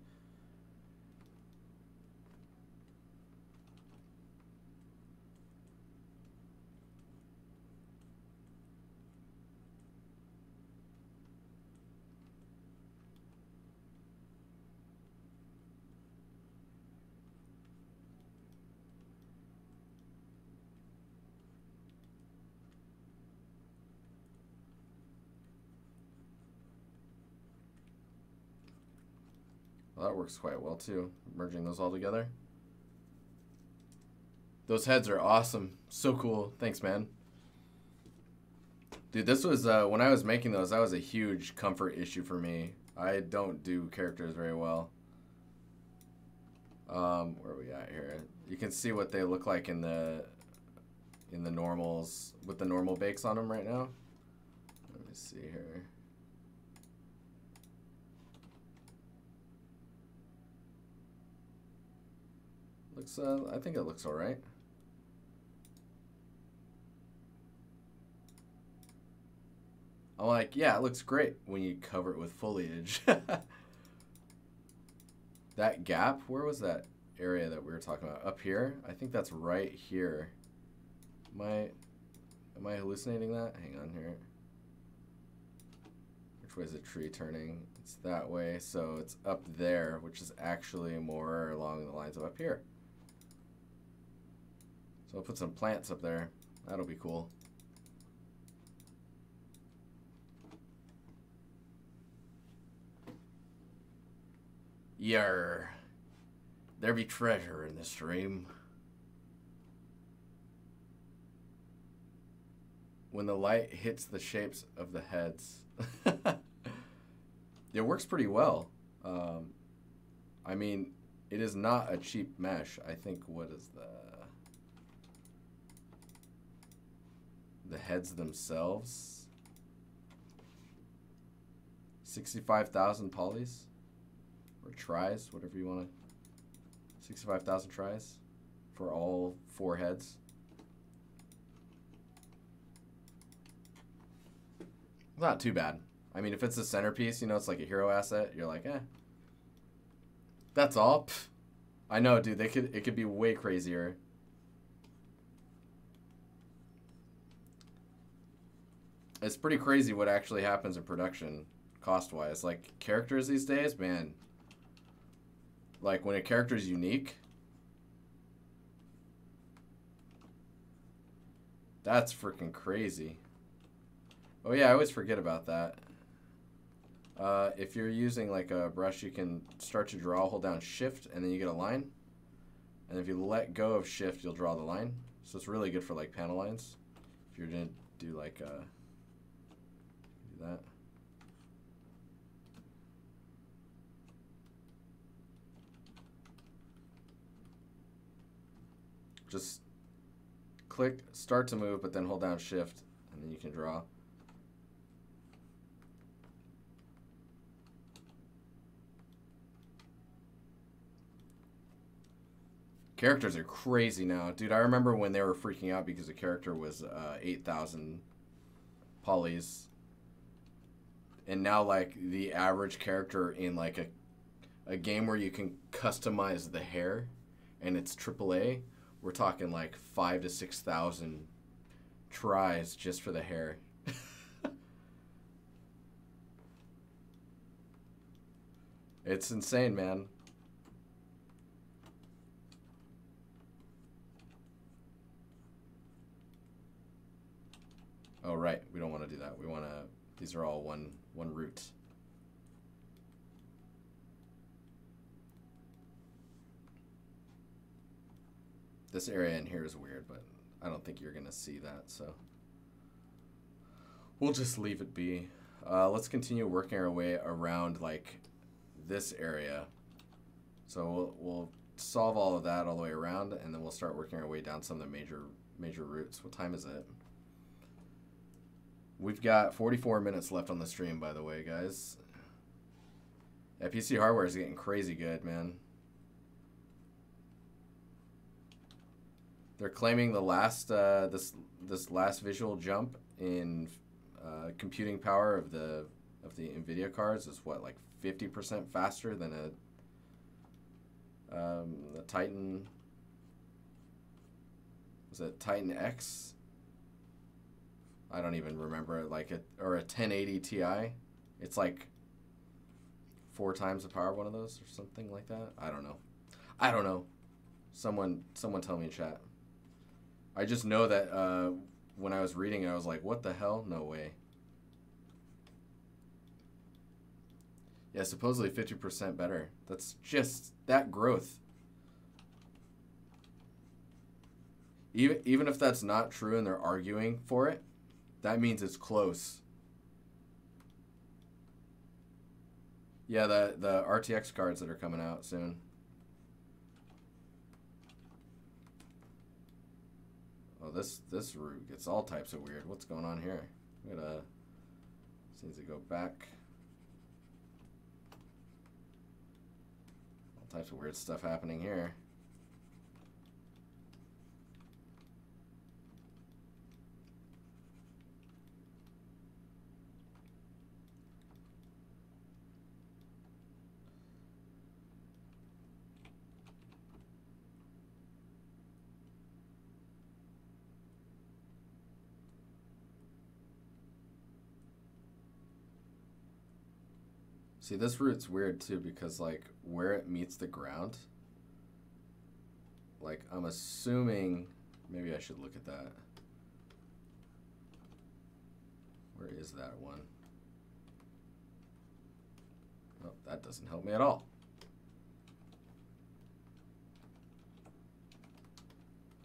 Well, that works quite well too, merging those all together. Those heads are awesome. So cool. Thanks, man. Dude, this was, when I was making those, that was a huge comfort issue for me. I don't do characters very well. Where are we at here? You can see what they look like in the normals, with the normal bakes on them right now. Let me see here. Looks, I think it looks all right. I'm like, yeah, it looks great when you cover it with foliage. That gap, where was that area that we were talking about? Up here? I think that's right here. Am I hallucinating that? Hang on here. Which way is the tree turning? It's that way, so it's up there, which is actually more along the lines of up here. So I'll put some plants up there. That'll be cool. Yar. There be treasure in this stream. When the light hits the shapes of the heads. It works pretty well. I mean, it is not a cheap mesh. I think, what is the heads themselves? 65,000 polys? Or tries, whatever you want to. 65,000 tries for all 4 heads. Not too bad. I mean, if it's a centerpiece, you know, it's like a hero asset, you're like, eh. That's all? Pff. I know, dude. It could be way crazier. It's pretty crazy what actually happens in production, cost-wise. Like, characters these days, man. Like, when a character is unique, that's freaking crazy. Oh yeah, I always forget about that. If you're using like a brush, you can start to draw, hold down shift, and then you get a line. And if you let go of shift, you'll draw the line. So it's really good for like panel lines. If you're gonna do like do that. Just click start to move, but then hold down shift, and then you can draw. Characters are crazy now. Dude, I remember when they were freaking out because the character was 8,000 polys. And now, like, the average character in, like, a game where you can customize the hair, and it's AAA, we're talking, like, 5,000 to 6,000 tries just for the hair. It's insane, man. Oh, right. We don't want to do that. We want to... These are all one root. This area in here is weird, but I don't think you're going to see that, so... We'll just leave it be. Let's continue working our way around, like, this area. So we'll solve all of that all the way around, and then we'll start working our way down some of the major routes. What time is it? We've got 44 minutes left on the stream, by the way, guys. Yeah, PC hardware is getting crazy good, man. They're claiming the last this last visual jump in computing power of the NVIDIA cards is what, like 50% faster than a Titan. Was it Titan X? I don't even remember it, like or a 1080 Ti. It's like 4 times the power of one of those or something like that. I don't know. Someone tell me in chat. I just know that when I was reading it, I was like, what the hell? No way. Yeah, supposedly 50% better. That's just that growth. Even if that's not true and they're arguing for it, that means it's close. Yeah, the RTX cards that are coming out soon. Oh, this route gets all types of weird. What's going on here? We gotta seems to go back. All types of weird stuff happening here. See, this route's weird too because, like, where it meets the ground, like, I'm assuming, maybe I should look at that. Where is that one? Oh, that doesn't help me at all.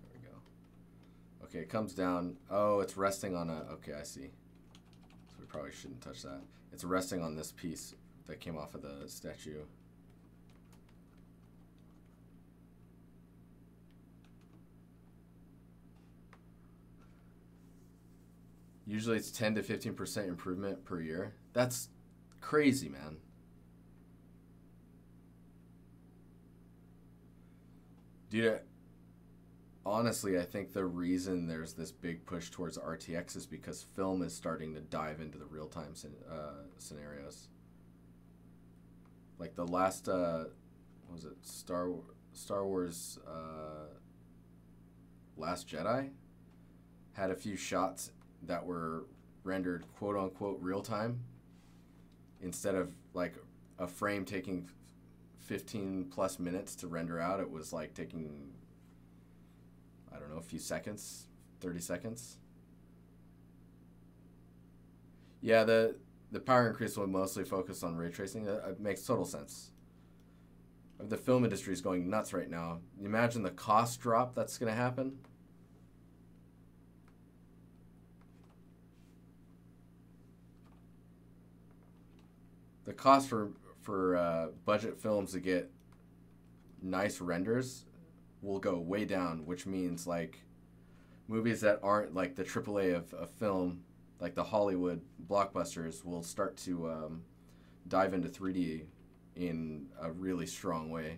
There we go. Okay, it comes down. Oh, it's resting on a, okay, I see. So we probably shouldn't touch that. It's resting on this piece that came off of the statue. Usually it's 10 to 15% improvement per year. That's crazy, man. Dude, honestly, I think the reason there's this big push towards RTX is because film is starting to dive into the real-time scenarios. Like the last, what what was it, Star Wars Last Jedi had a few shots that were rendered quote unquote real time instead of like a frame taking 15 plus minutes to render out. It was like taking, I don't know, a few seconds, 30 seconds. Yeah, the power increase will mostly focus on ray tracing. That makes total sense. The film industry is going nuts right now. You imagine the cost drop that's going to happen? The cost for budget films to get nice renders will go way down, which means like movies that aren't like the AAA of film, like the Hollywood blockbusters, will start to dive into 3D in a really strong way.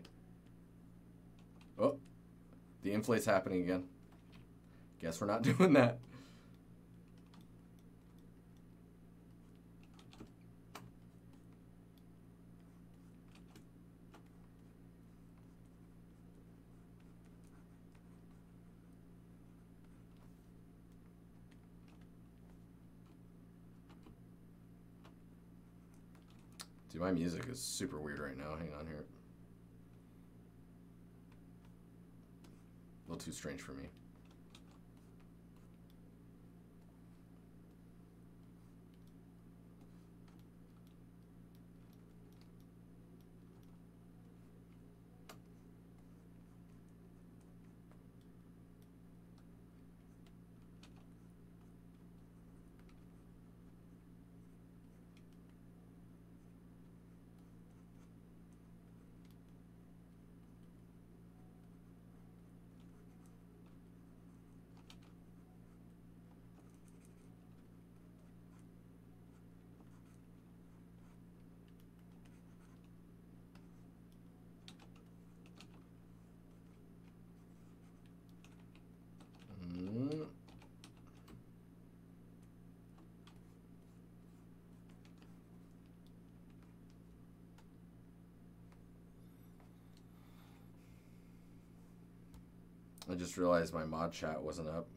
Oh, the inflate's happening again. Guess we're not doing that. Dude, my music is super weird right now. Hang on here. A little too strange for me. I just realized my mod chat wasn't up.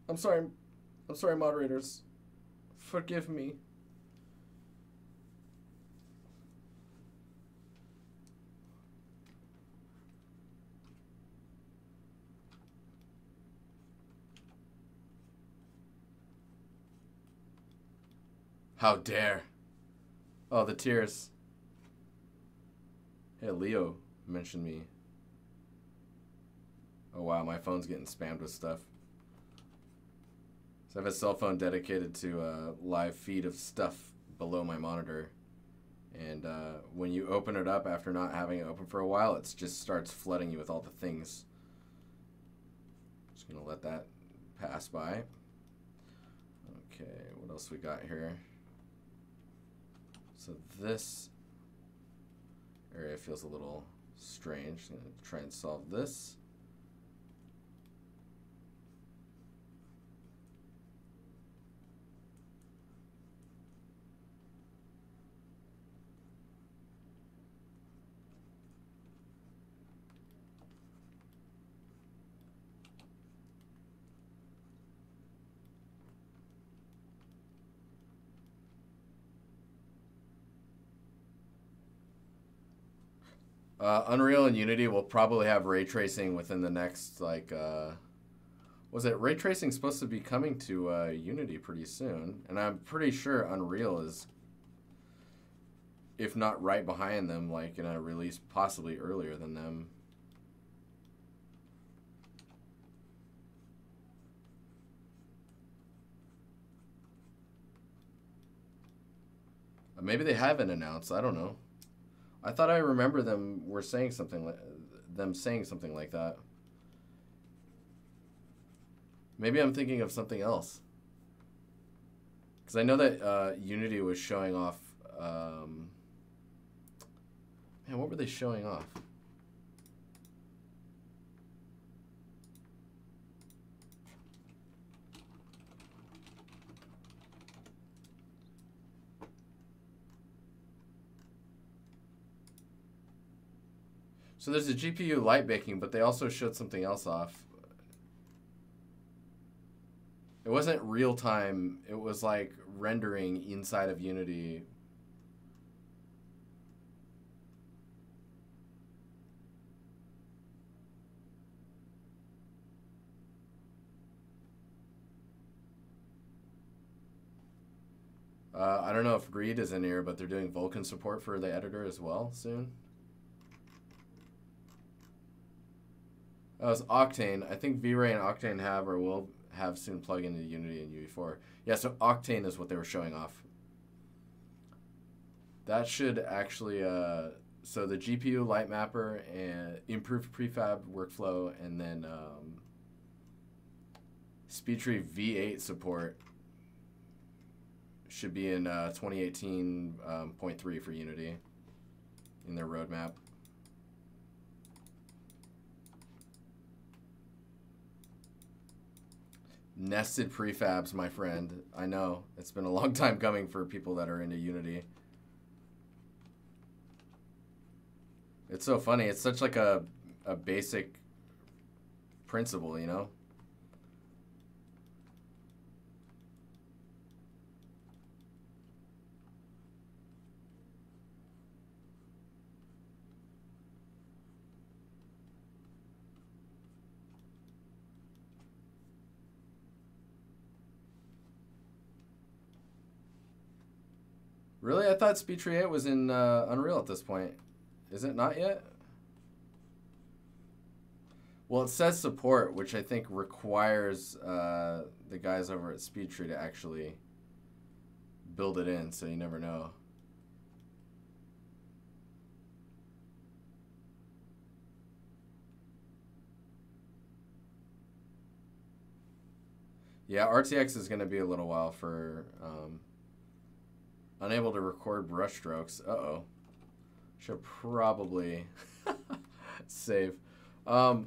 I'm sorry, moderators. Forgive me. How dare. Oh, the tears. Hey, Leo mentioned me. Oh wow, my phone's getting spammed with stuff. So I have a cell phone dedicated to a live feed of stuff below my monitor. And when you open it up after not having it open for a while, it just starts flooding you with all the things. Just gonna let that pass by. Okay, what else we got here? So this area feels a little strange. I'm gonna try and solve this. Unreal and Unity will probably have ray tracing within the next, like, was it ray tracing supposed to be coming to Unity pretty soon? And I'm pretty sure Unreal is, if not right behind them, like in a release possibly earlier than them. Maybe they haven't announced. I don't know. I thought I remember them saying something like that. Maybe I'm thinking of something else. Because I know that Unity was showing off. Man, what were they showing off? So there's a GPU light baking, but they also showed something else off. It wasn't real time. It was like rendering inside of Unity. I don't know if Greed is in here, but they're doing Vulkan support for the editor as well soon. Oh, it's Octane. I think V-Ray and Octane have or will have soon plug into Unity and UE4. Yeah, so Octane is what they were showing off. That should actually, so the GPU light mapper and improved prefab workflow, and then SpeedTree V8 support should be in 2018.3 for Unity in their roadmap. Nested prefabs, my friend. I know. It's been a long time coming for people that are into Unity. It's so funny. It's such like a basic principle, you know? Really? I thought SpeedTree 8 was in Unreal at this point. Is it not yet? Well, it says support, which I think requires the guys over at SpeedTree to actually build it in, so you never know. Yeah, RTX is going to be a little while for unable to record brushstrokes. Uh-oh. Should probably save. I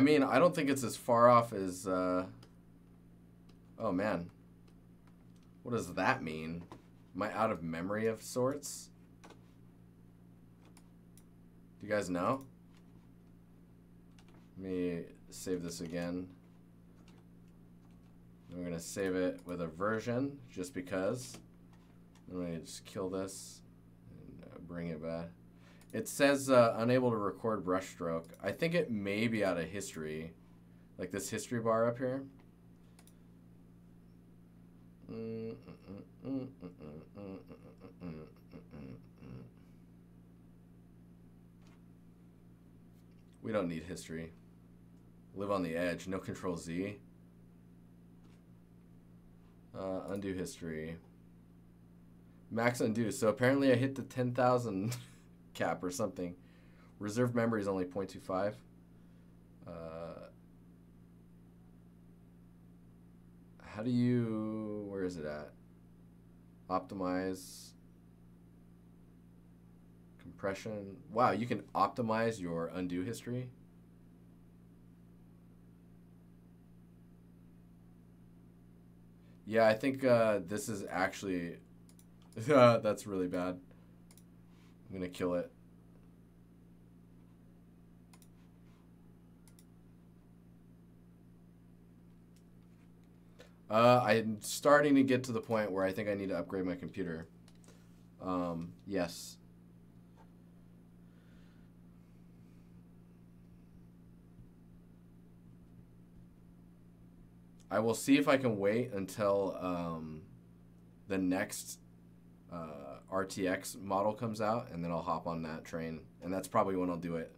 mean, I don't think it's as far off as... oh, man. What does that mean? Am I out of memory of sorts? Do you guys know? Let me save this again. I'm going to save it with a version, just because. I'm going to just kill this and bring it back. It says unable to record brushstroke. I think it may be out of history. Like this history bar up here. We don't need history. Live on the edge. No control Z. Undo history. Max undo. So apparently I hit the 10,000 cap or something. Reserved memory is only 0.25. How do you... Where is it at? Optimize. Compression. Wow, you can optimize your undo history. Yeah, I think this is actually... that's really bad. I'm going to kill it. I'm starting to get to the point where I think I need to upgrade my computer. Yes. I will see if I can wait until the next RTX model comes out, and then I'll hop on that train. And that's probably when I'll do it.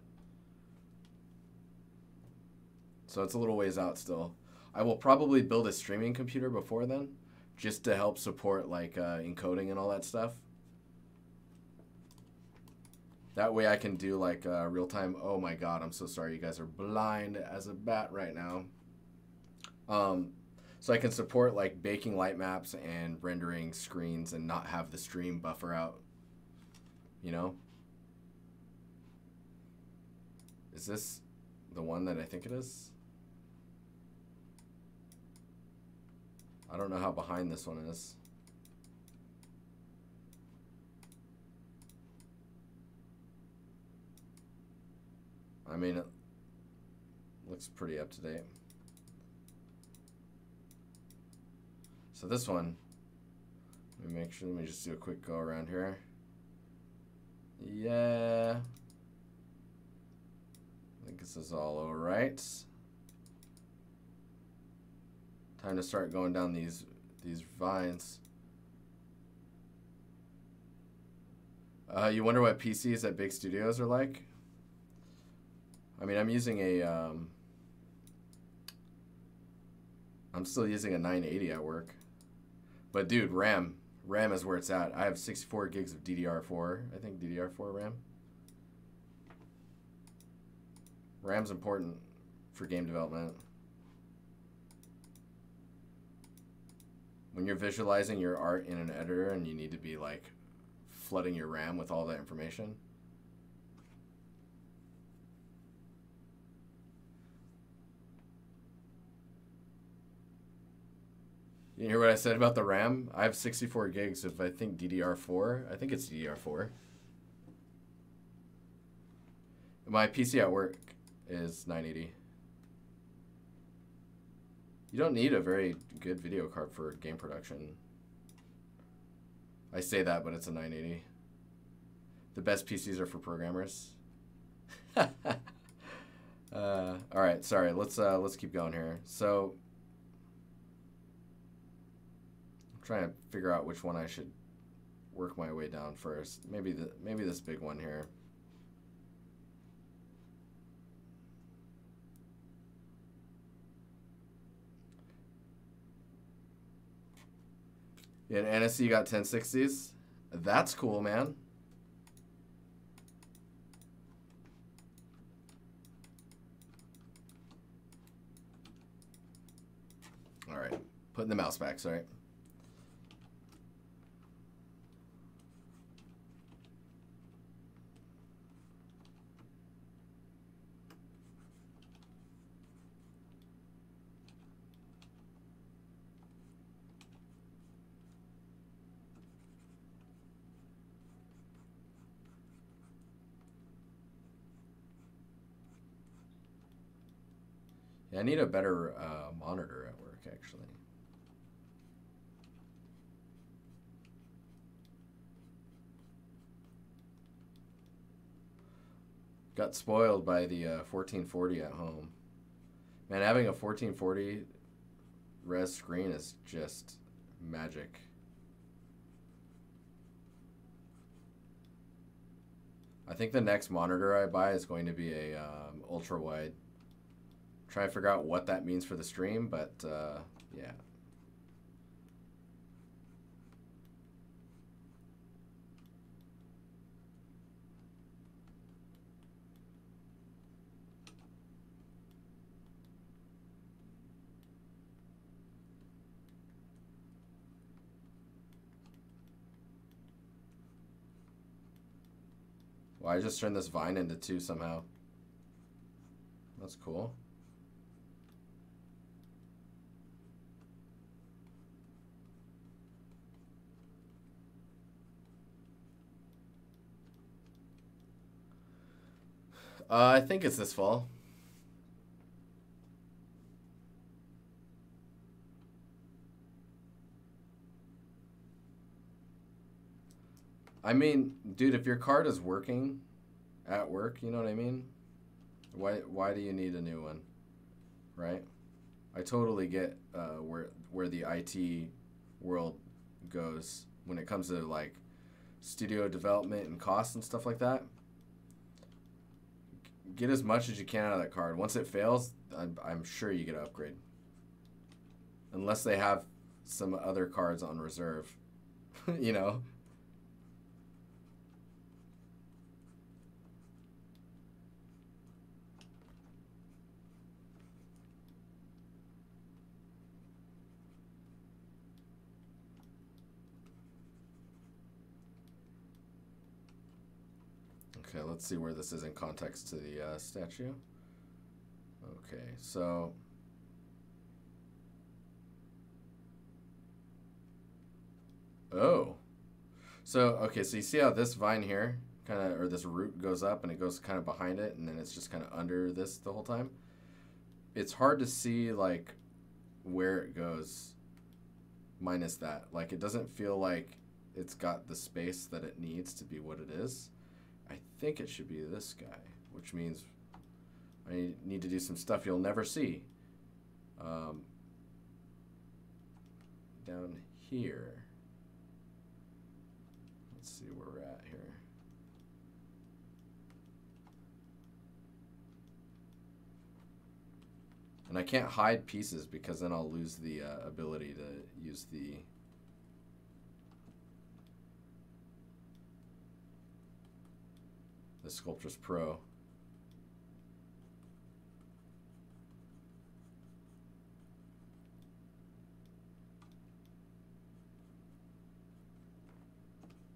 So it's a little ways out still. I will probably build a streaming computer before then, just to help support like encoding and all that stuff. That way I can do like real time. Oh my god, I'm so sorry. You guys are blind as a bat right now. So I can support like baking light maps and rendering screens and not have the stream buffer out. You know? Is this the one that I think it is? I don't know how behind this one is. I mean, it looks pretty up to date. So this one, let me make sure, let me just do a quick go around here. Yeah. I think this is all alright. Time to start going down these vines. You wonder what PCs at big studios are like? I mean, I'm using a, I'm still using a 980 at work. But dude, RAM is where it's at. I have 64 gigs of DDR4, I think DDR4 RAM. RAM's important for game development. When you're visualizing your art in an editor and you need to be like flooding your RAM with all that information. You hear what I said about the RAM? I have 64 gigs of, I think, DDR4. I think it's DDR4. My PC at work is 980. You don't need a very good video card for game production. I say that, but it's a 980. The best PCs are for programmers. All right, sorry. Let's keep going here. So, I'm trying to figure out which one I should work my way down first. Maybe this big one here. Yeah, and NSC got 1060s. That's cool, man. All right, putting the mouse back, sorry. Yeah, I need a better monitor at work, actually. Got spoiled by the 1440 at home. Man, having a 1440 res screen is just magic. I think the next monitor I buy is going to be a ultra wide. Try to figure out what that means for the stream, but yeah. Well, I just turned this vine into 2 somehow. That's cool. I think it's this fall. I mean, dude, if your card is working at work, you know what I mean? Why do you need a new one, right? I totally get where the IT world goes when it comes to like studio development and costs and stuff like that. Get as much as you can out of that card. Once it fails, I'm sure you get an upgrade. Unless they have some other cards on reserve, you know? Okay, let's see where this is in context to the statue. Okay, so okay, so you see how this vine here kind of, or this root goes up and it goes kind of behind it, and then it's just kind of under this the whole time. It's hard to see like where it goes minus that. Like, it doesn't feel like it's got the space that it needs to be what it is. I think it should be this guy, which means I need to do some stuff you'll never see. Down here. Let's see where we're at here. And I can't hide pieces because then I'll lose the ability to use the Sculptris Pro.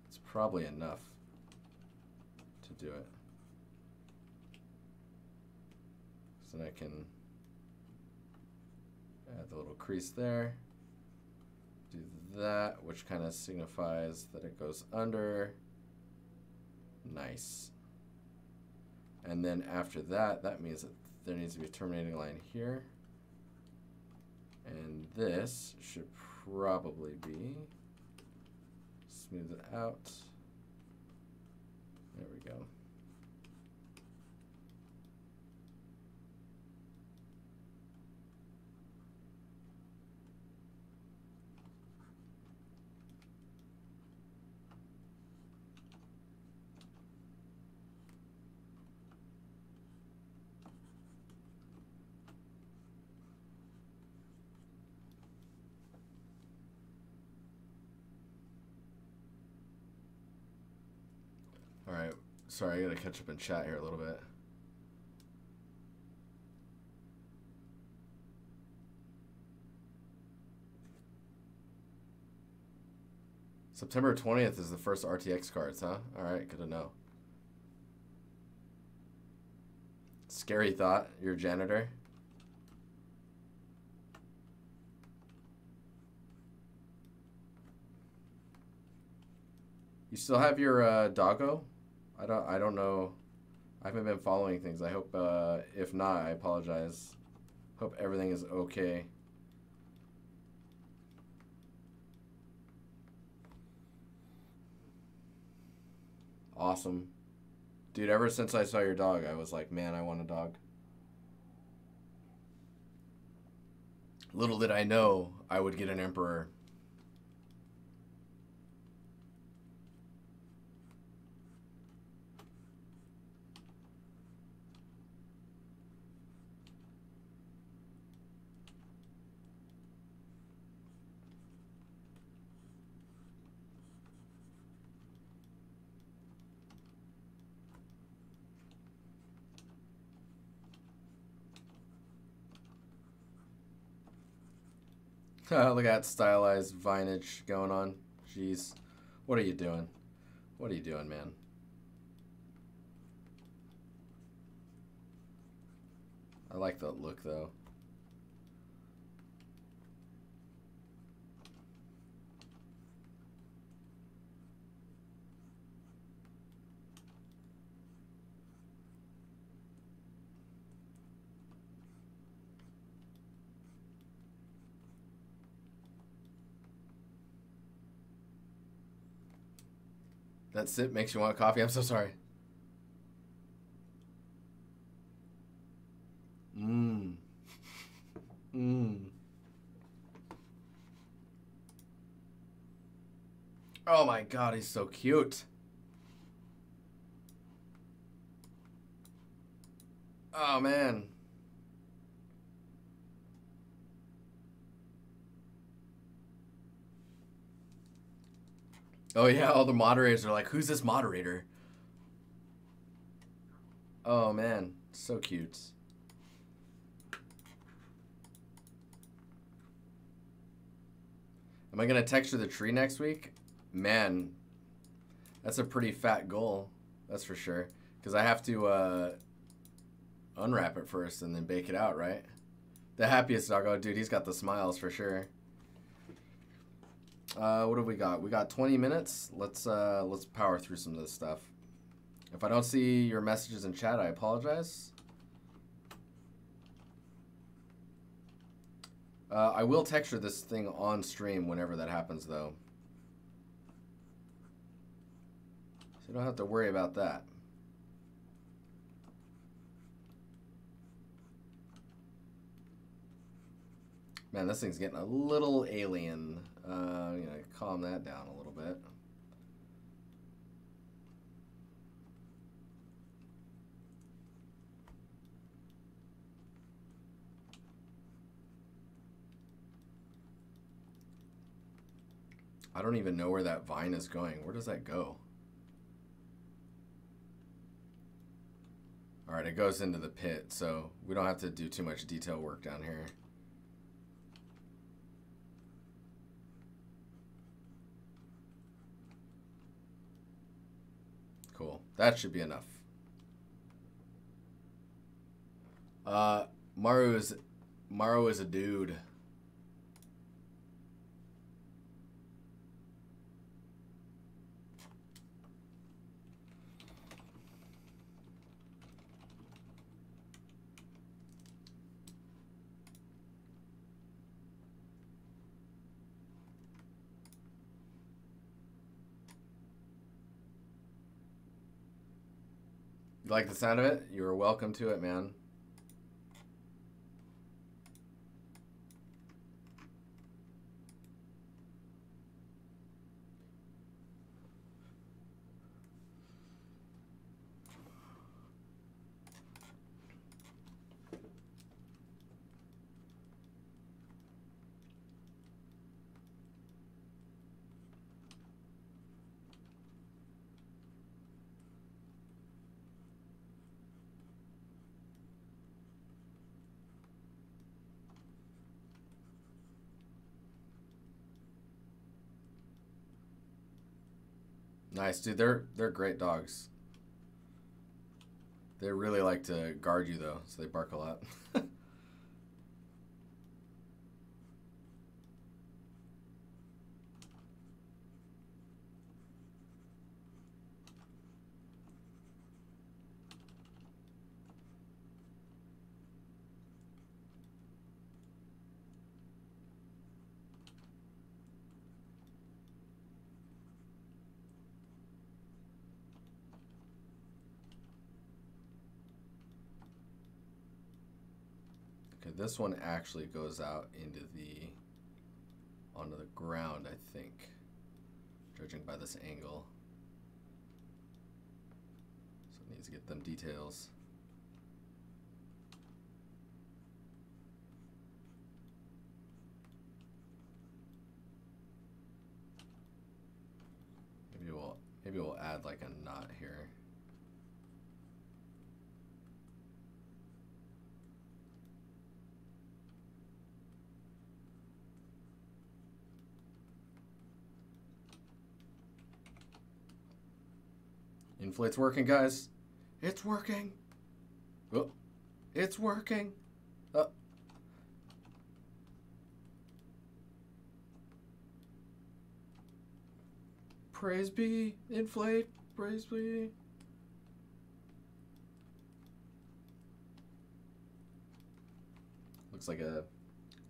It's probably enough to do it. So then I can add the little crease there. Do that, which kind of signifies that it goes under. Nice. And then after that, that means that there needs to be a terminating line here. And this should probably be, smooth it out. There we go. Alright, sorry, I gotta catch up in chat here a little bit. September 20th is the first RTX cards, huh? Alright, good to know. Scary thought, you're a janitor. You still have your doggo? I don't know. I haven't been following things. I hope, if not, I apologize. Hope everything is okay. Awesome. Dude, ever since I saw your dog, I was like, man, I want a dog. Little did I know I would get an emperor. Look at that stylized vinage going on. Jeez. What are you doing? What are you doing, man? I like that look, though. That sip makes you want coffee? I'm so sorry. Mmm. Mmm. Oh my god, he's so cute. Oh man. Oh yeah, all the moderators are like, who's this moderator? Oh man, so cute. Am I gonna texture the tree next week? Man, that's a pretty fat goal, that's for sure. Because I have to unwrap it first and then bake it out, right? The happiest doggo, dude, he's got the smiles for sure. What have we got? We got 20 minutes. Let's power through some of this stuff. If I don't see your messages in chat, I apologize. I will texture this thing on stream whenever that happens, though. So you don't have to worry about that. Man, this thing's getting a little alien. You know, calm that down a little bit. I don't even know where that vine is going. Where does that go? All right, it goes into the pit, so we don't have to do too much detail work down here. Cool. That should be enough. Maru is a dude. You like the sound of it? You're welcome to it, man. Nice, dude. They're great dogs. They really like to guard you, though, so they bark a lot. Okay, this one actually goes out onto the ground, I think, judging by this angle. So it needs to get them details. Maybe we'll add like a knot here. Inflate's working, guys. It's working. Oh, it's working. Oh. Praise be, inflate, praise be. Looks like a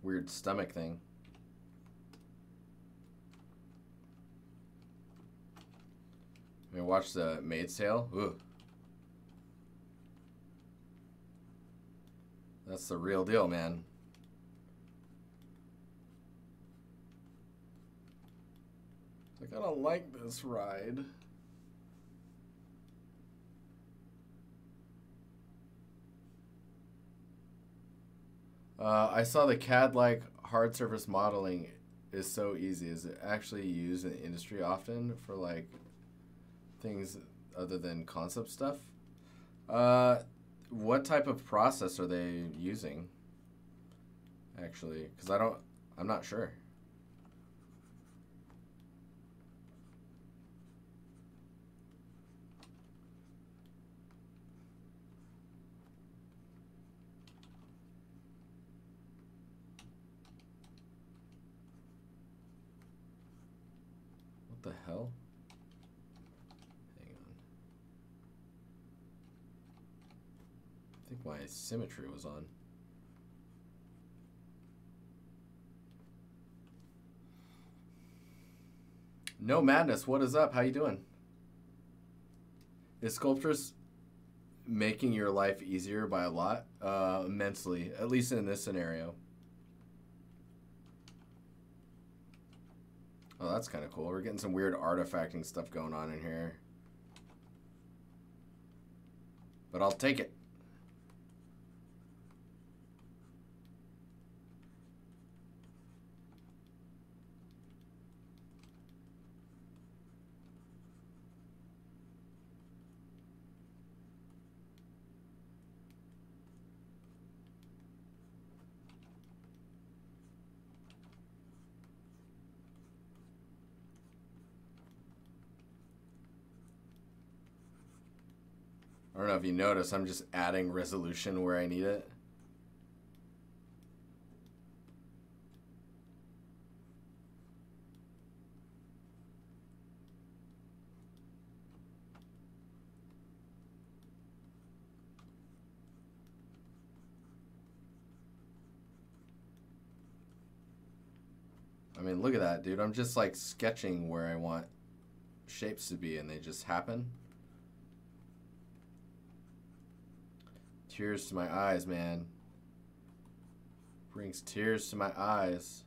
weird stomach thing. I mean, watch the Maid's Tale. Ooh. That's the real deal, man. Like, I don't like this ride. I saw the CAD-like hard surface modeling is so easy. Is it actually used in the industry often for like things other than concept stuff? What type of process are they using? Actually, because I'm not sure. What the hell? Hang on. I think my symmetry was on. No Madness, what is up? How you doing? Is Sculptress making your life easier by a lot? Immensely, at least in this scenario. Oh, that's kind of cool. We're getting some weird artifacting stuff going on in here. But I'll take it. I don't know if you notice, I'm just adding resolution where I need it. I mean, look at that, dude. I'm just like sketching where I want shapes to be and they just happen. Tears to my eyes, man. Brings tears to my eyes.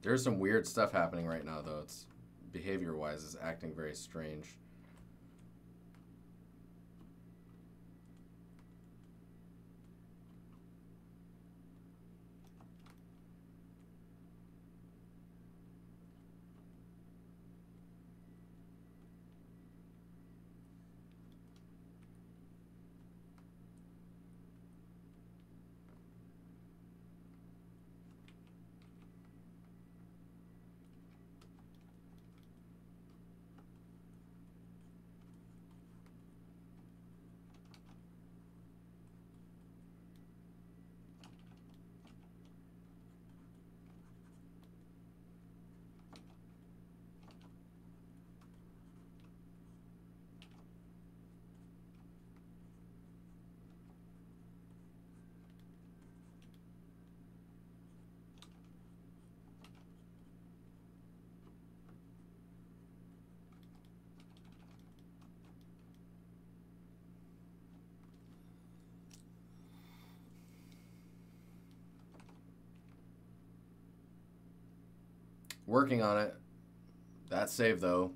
There's some weird stuff happening right now, though. It's behavior-wise is acting very strange. Working on it. That save, though.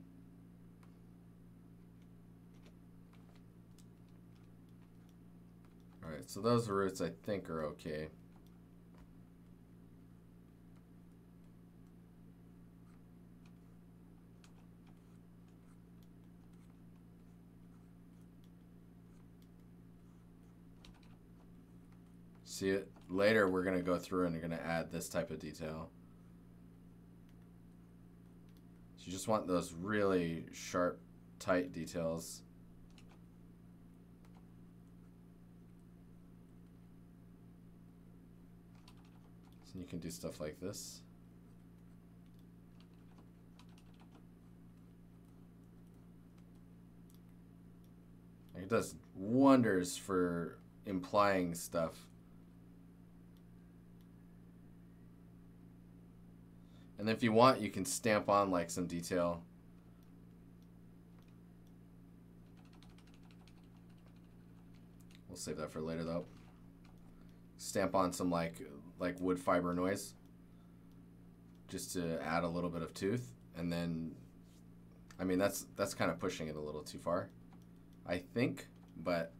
Alright, so those roots I think are okay. See it later, we're going to go through and we're going to add this type of detail. So you just want those really sharp, tight details. So you can do stuff like this. It does wonders for implying stuff. And if you want, you can stamp on like some detail. We'll save that for later though. Stamp on some like wood fiber noise, just to add a little bit of tooth. And then, I mean, that's kind of pushing it a little too far, I think, but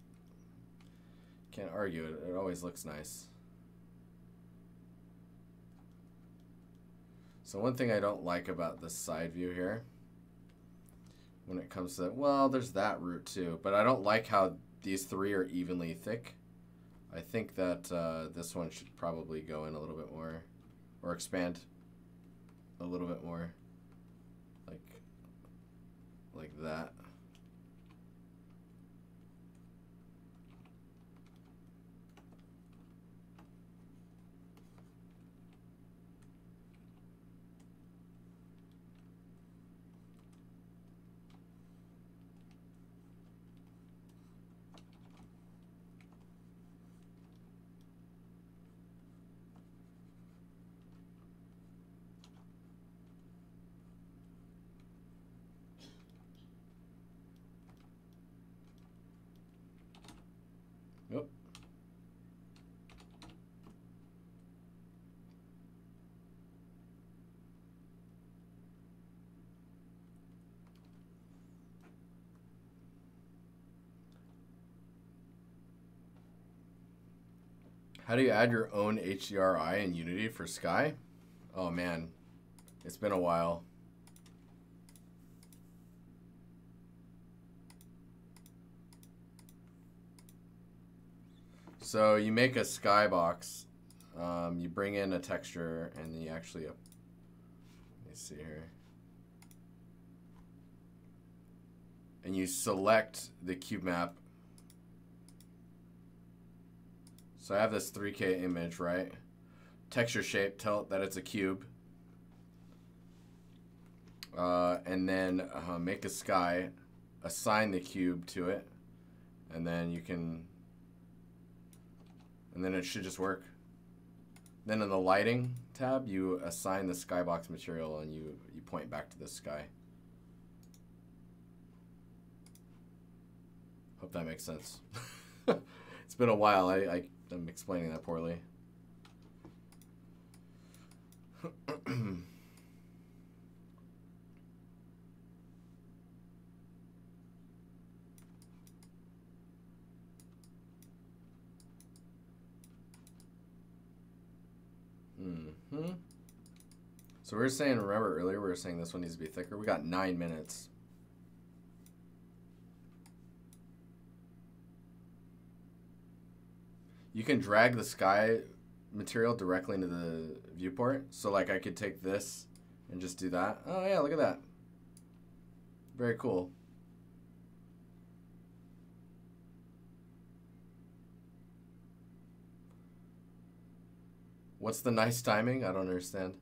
can't argue it. It always looks nice. So one thing I don't like about this side view here, when it comes to, well, there's that root too, but I don't like how these three are evenly thick. I think that this one should probably go in a little bit more, or expand. a little bit more like that. Yep. How do you add your own HDRI in Unity for Sky? Oh man, it's been a while. So you make a skybox, you bring in a texture, and then you actually, let me see here, and you select the cube map. So I have this 3K image, right? Texture shape, tell it that it's a cube. And then make a sky, assign the cube to it, and then you can, and then it should just work. Then in the lighting tab, you assign the skybox material and you point back to the sky. Hope that makes sense. It's been a while. I'm explaining that poorly. So we were saying, remember earlier we were saying this one needs to be thicker. We got 9 minutes. You can drag the sky material directly into the viewport. So like I could take this and just do that. Oh yeah, look at that. Very cool. What's the nice timing? I don't understand.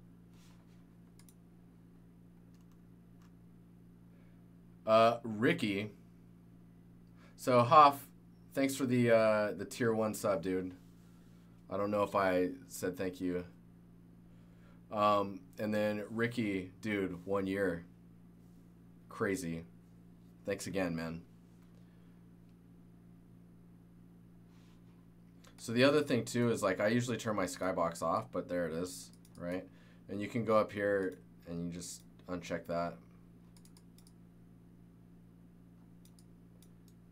Ricky. So Hoff, thanks for the tier 1 sub, dude. I don't know if I said thank you. And then Ricky, dude, 1 year. Crazy. Thanks again, man. So the other thing too is like I usually turn my skybox off, but there it is, right? And you can go up here and you just uncheck that.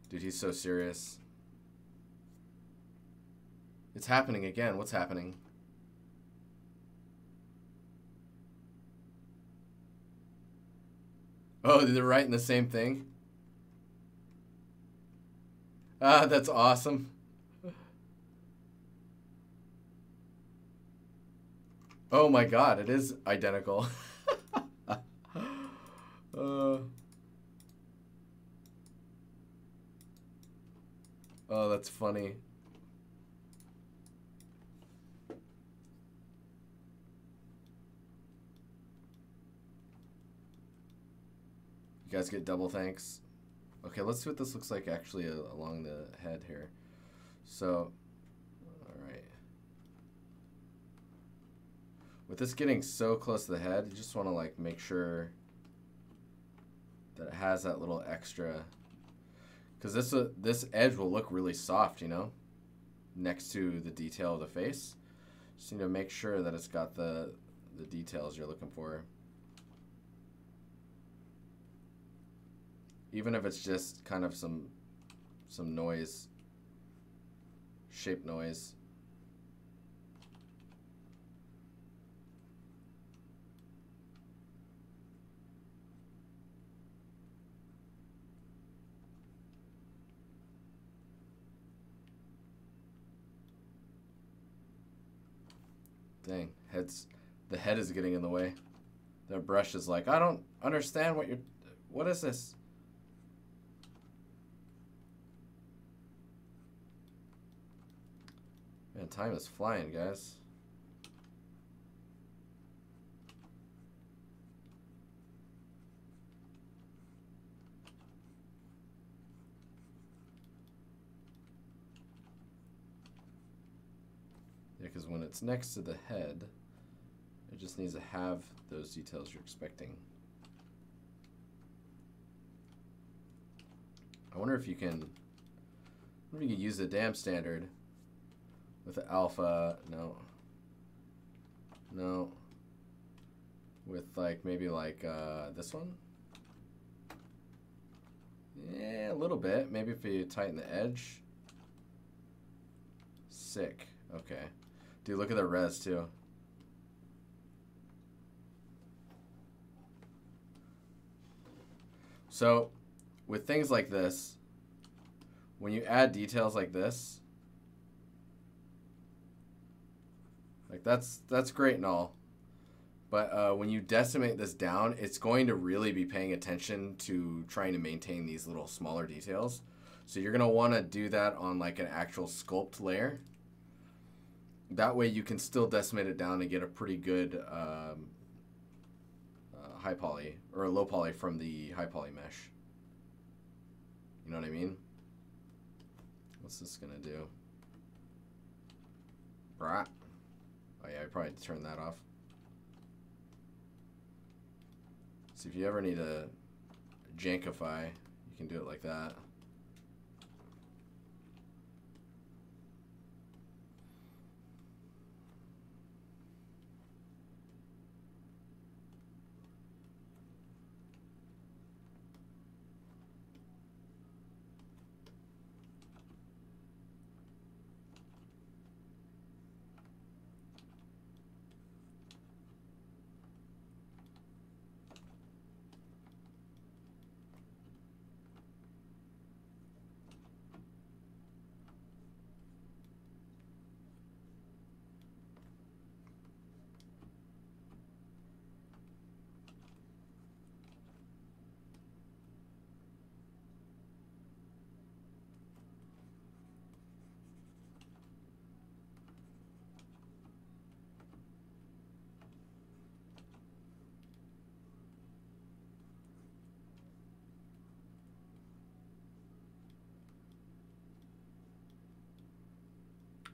Dude, he's so serious. It's happening again. What's happening? Oh, they're writing the same thing? Ah, that's awesome. Oh my god, it is identical. Oh, that's funny. You guys get double thanks. Okay, let's see what this looks like actually along the head here. So, alright. With this getting so close to the head, you just want to like make sure that it has that little extra, because this edge will look really soft, you know, next to the detail of the face. Just need to make sure that it's got the details you're looking for. Even if it's just kind of some noise, shape noise. Dang, the head is getting in the way. The brush is like, I don't understand what you're... What is this? Man, time is flying, guys. Yeah, because when it's next to the head, it just needs to have those details you're expecting. I wonder if you can use the damn standard with the alpha. No. With like maybe like this one. Yeah, a little bit. Maybe if you tighten the edge. Sick. Okay. Dude, look at the res too. So, with things like this, when you add details like this, like that's great and all, but when you decimate this down, it's going to really be paying attention to trying to maintain these little smaller details. So you're gonna want to do that on like an actual sculpt layer. That way you can still decimate it down and get a pretty good high poly or low poly from the high poly mesh. You know what I mean? What's this gonna do? Brah. Oh yeah, I probably turn that off. So if you ever need to jankify, you can do it like that.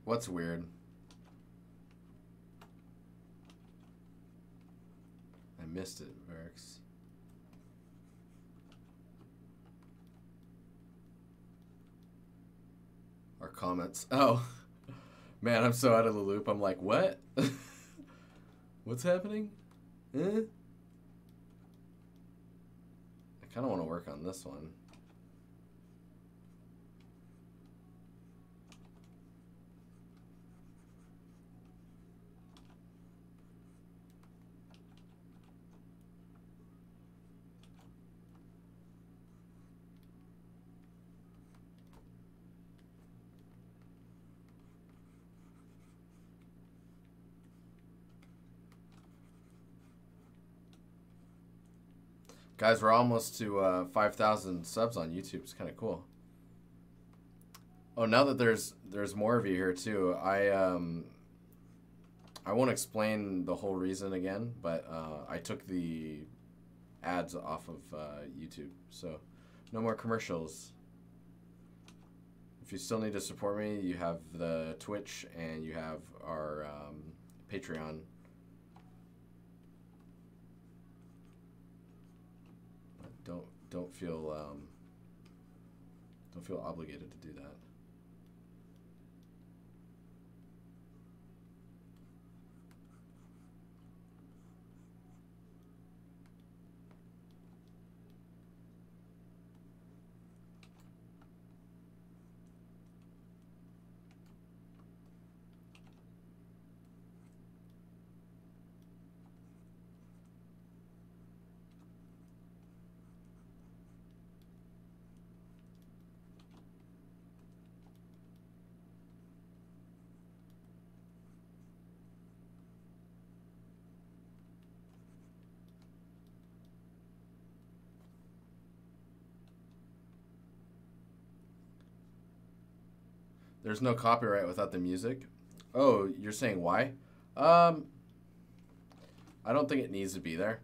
What's weird? I missed it, Verix. Our comments. Oh, man, I'm so out of the loop. I'm like, what? What's happening? Eh? I kind of want to work on this one. Guys, we're almost to 5,000 subs on YouTube. It's kind of cool. Oh, now that there's more of you here too, I won't explain the whole reason again, but I took the ads off of YouTube, so no more commercials. If you still need to support me, you have the Twitch and you have our Patreon. Don't feel obligated to do that. There's no copyright without the music. Oh, you're saying why? I don't think it needs to be there.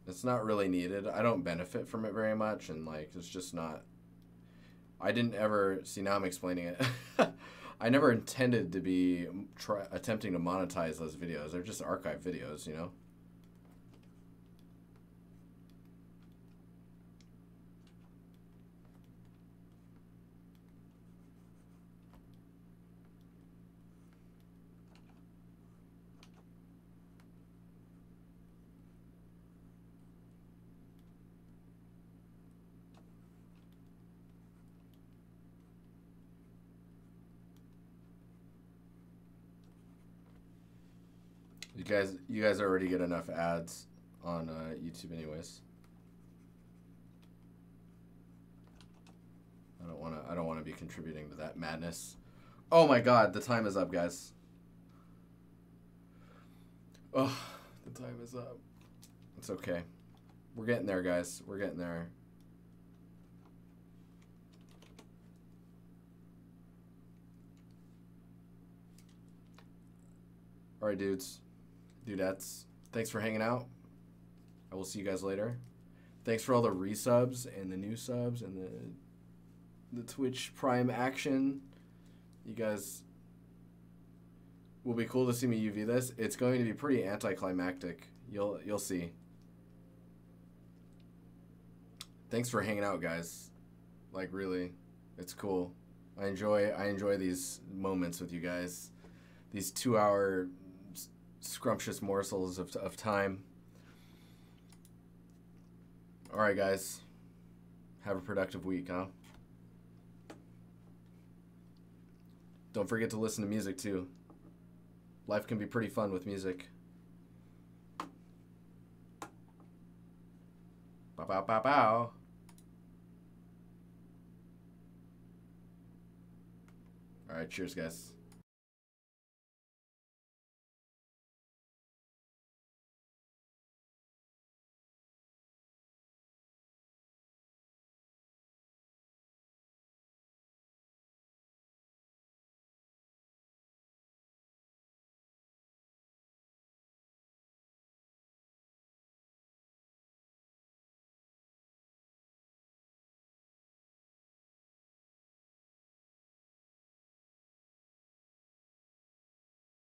It's not really needed. I don't benefit from it very much, and like it's just not. I didn't ever see. Now I'm explaining it. I never intended to be attempting to monetize those videos. They're just archive videos, you know. You guys already get enough ads on YouTube anyways. I don't wanna be contributing to that madness. Oh my god, the time is up, guys. Oh, the time is up. It's okay. We're getting there, guys. We're getting there. All right, dudes. Dudettes, thanks for hanging out. I will see you guys later. Thanks for all the resubs and the new subs and the Twitch Prime action. You guys will be cool to see me UV this. It's going to be pretty anticlimactic. You'll see. Thanks for hanging out, guys. Like really, it's cool. I enjoy these moments with you guys. These 2-hour scrumptious morsels of time. All right, guys. Have a productive week, huh? Don't forget to listen to music, too. Life can be pretty fun with music. Bow, bow, bow, bow. All right, cheers, guys.